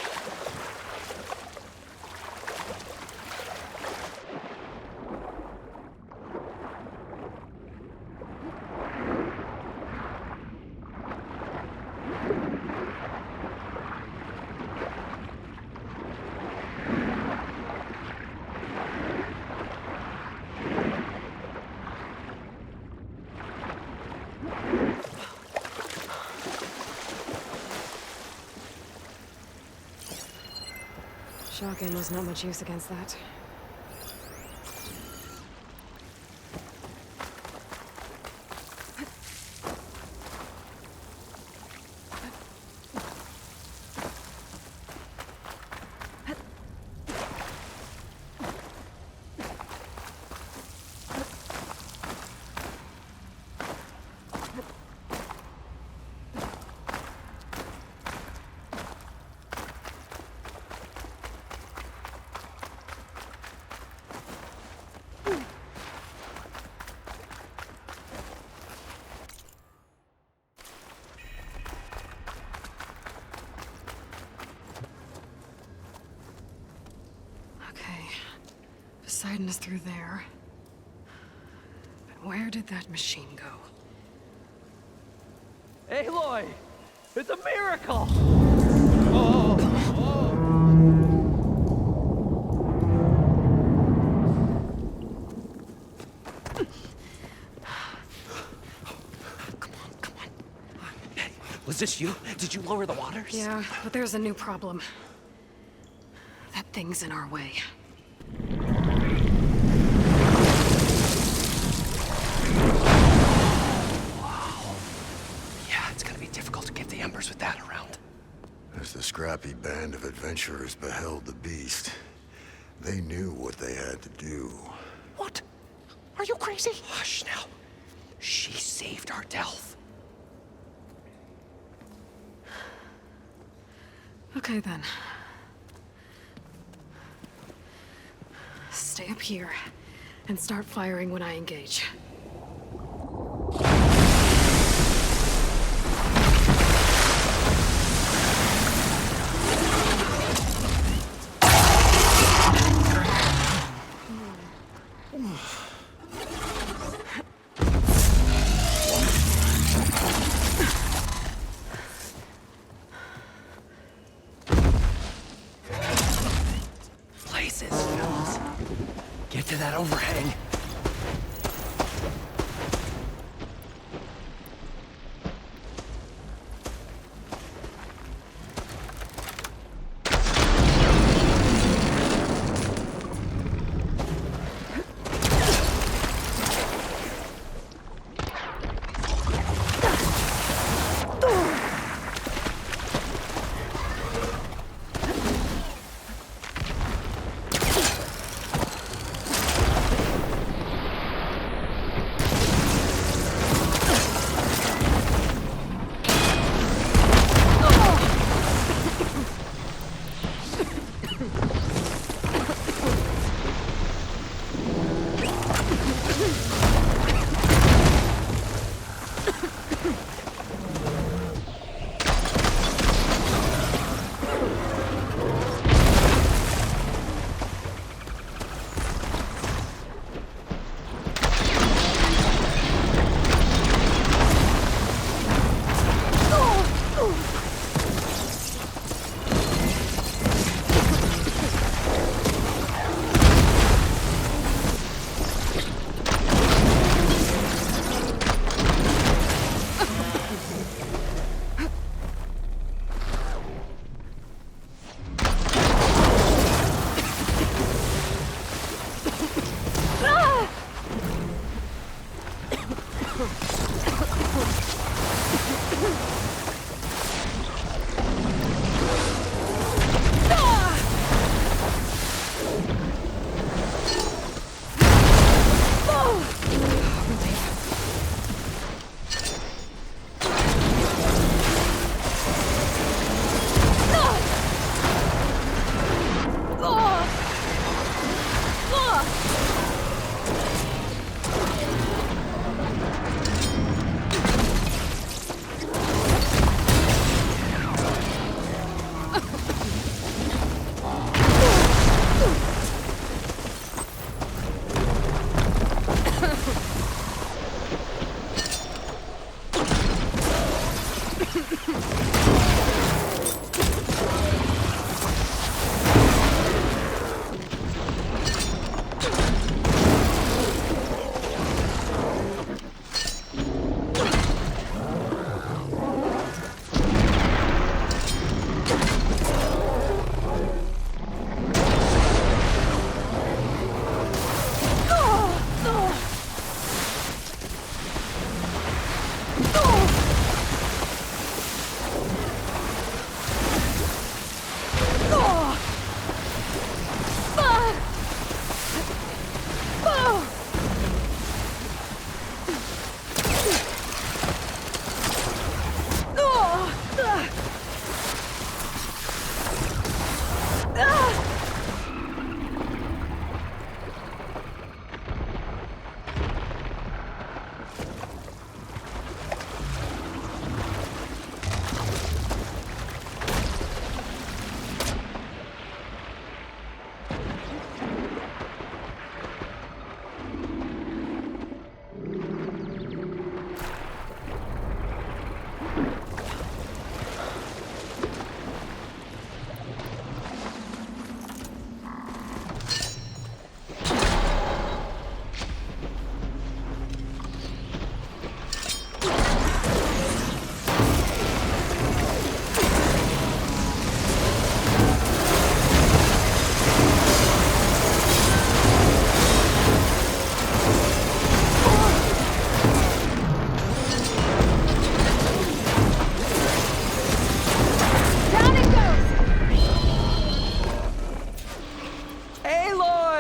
Shock ammo's not much use against that. Poseidon is through there. But where did that machine go? Aloy! It's a miracle! Was this you? Did you lower the waters? Yeah, but there's a new problem. That thing's in our way. Wow. Yeah, it's gonna be difficult to get the embers with that around. As the scrappy band of adventurers beheld the beast, they knew what they had to do. What? Are you crazy? Hush now. She saved our Delph. Okay then. Stay up here and start firing when I engage. Places, fellas. Get to that overhang.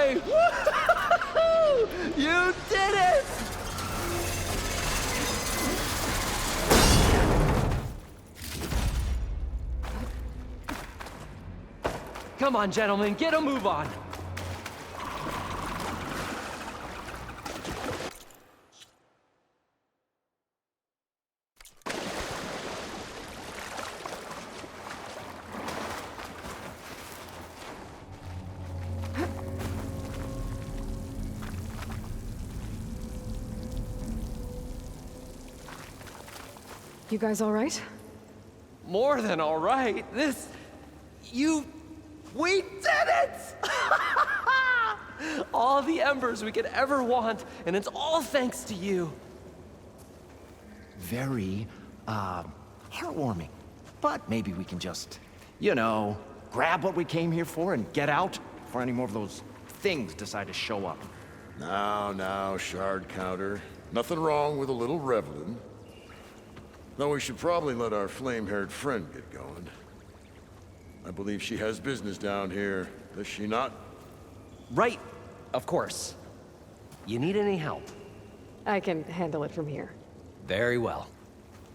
boy! Woo-hoo-hoo! You did it! Come on, gentlemen, get a move on. You guys all right? More than all right. We did it! All the embers we could ever want, and it's all thanks to you. Very, heartwarming. But maybe we can just, grab what we came here for and get out before any more of those things decide to show up. Now, shard counter. Nothing wrong with a little reveling. Though we should probably let our flame-haired friend get going. I believe she has business down here, does she not? Right, of course. You need any help? I can handle it from here. Very well.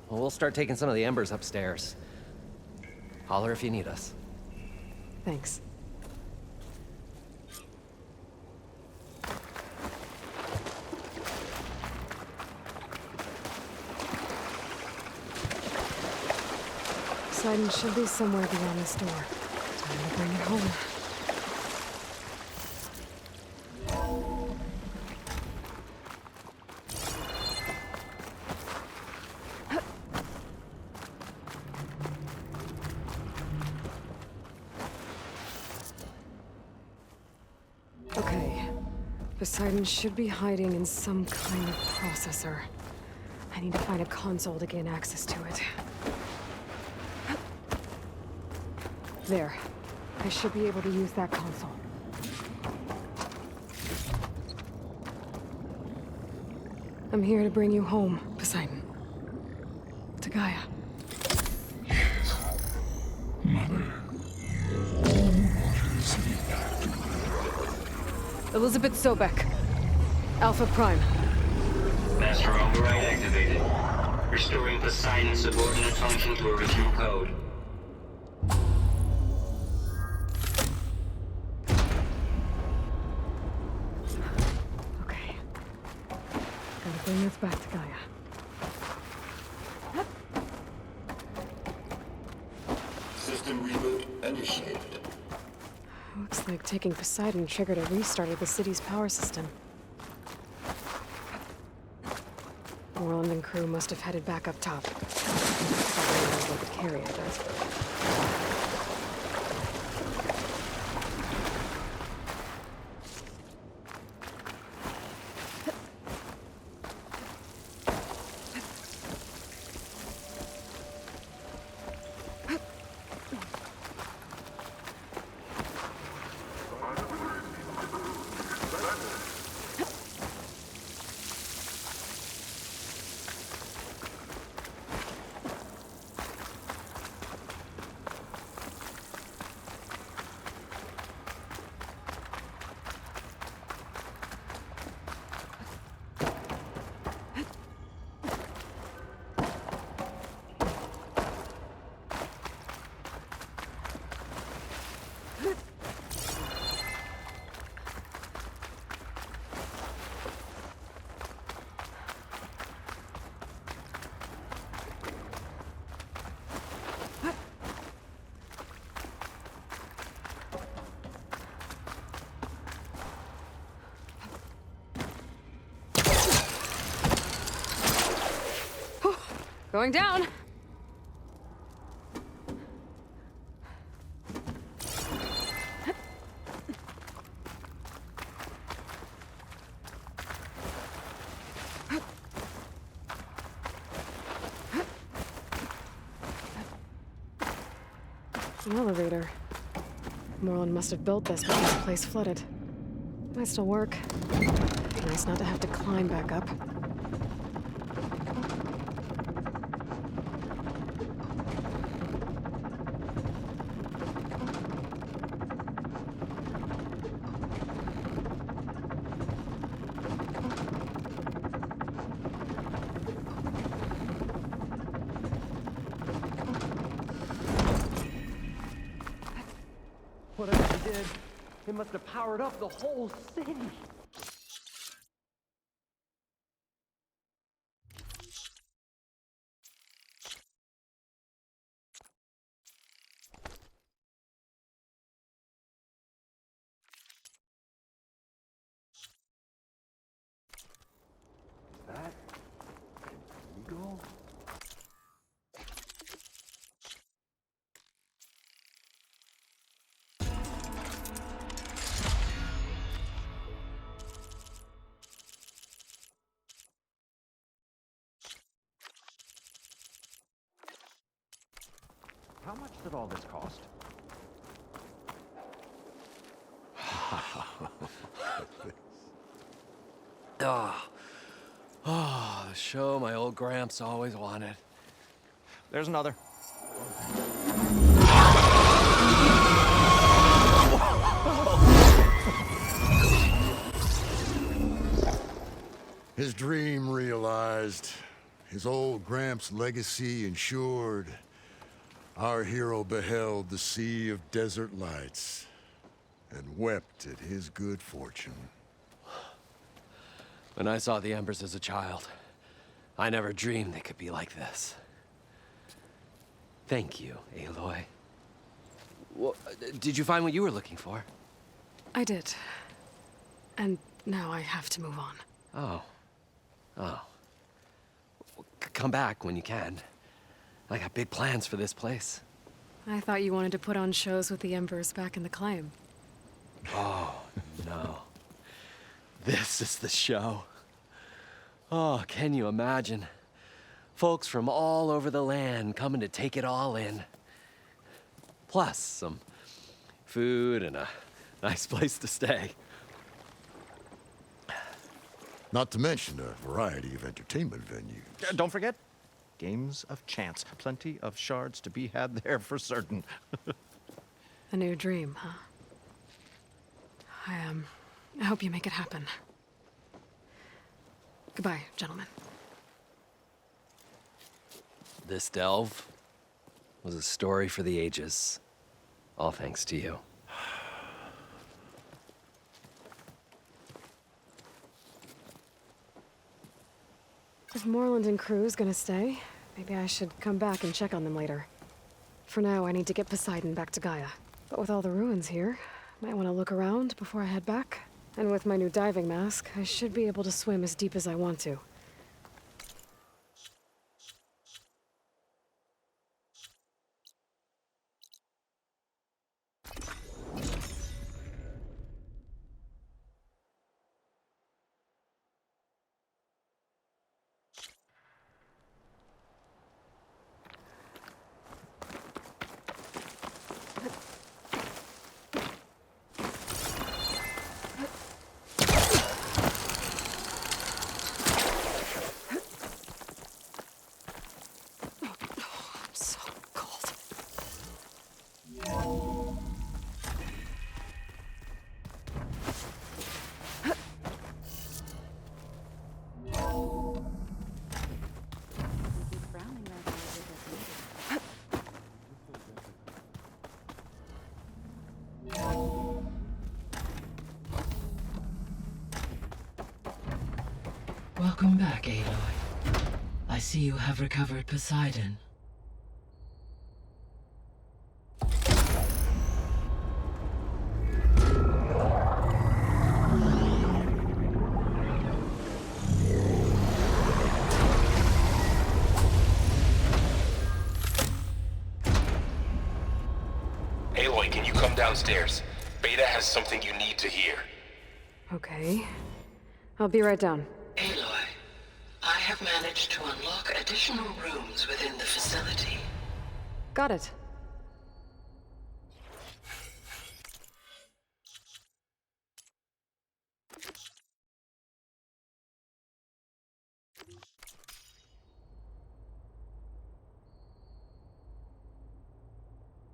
Well, we'll start taking some of the embers upstairs. Holler if you need us. Thanks. Poseidon should be somewhere beyond this door. Time to bring it home. Okay. Poseidon should be hiding in some kind of processor. I need to find a console to gain access to it. There. I should be able to use that console. I'm here to bring you home, Poseidon. To Gaia. Mother. Elizabeth Sobek. Alpha Prime. Master override activated. Restoring Poseidon's subordinate function to original code. Bring this back to Gaia. System reboot initiated. Looks like taking Poseidon triggered a restart of the city's power system. Moreland and crew must have headed back up top. Probably knows what to carry, I bet. Going down. An elevator. Moreland must have built this when this place flooded. Might still work. Nice not to have to climb back up. must have powered up the whole city. That illegal? How much did all this cost? The show my old Gramps always wanted. There's another. His dream realized, his old Gramps' legacy ensured. Our hero beheld the sea of desert lights and wept at his good fortune. When I saw the embers as a child, I never dreamed they could be like this. Thank you, Aloy. Well, did you find what you were looking for? I did. And now I have to move on. Oh. Well, come back when you can. I got big plans for this place. I thought you wanted to put on shows with the Embers back in the claim. Oh, no. This is the show. Oh, can you imagine? Folks from all over the land coming to take it all in. Plus some food and a nice place to stay. Not to mention a variety of entertainment venues. Don't forget, games of chance. Plenty of shards to be had there for certain. A new dream, huh? I hope you make it happen. Goodbye, gentlemen. This delve was a story for the ages. All thanks to you. If Moreland and crew's gonna stay, maybe I should come back and check on them later. For now, I need to get Poseidon back to Gaia. But with all the ruins here, might want to look around before I head back. And with my new diving mask, I should be able to swim as deep as I want to. Welcome back, Aloy. I see you have recovered Poseidon. Aloy, can you come downstairs? Beta has something you need to hear. Okay. I'll be right down. Aloy, I have managed to unlock additional rooms within the facility. Got it.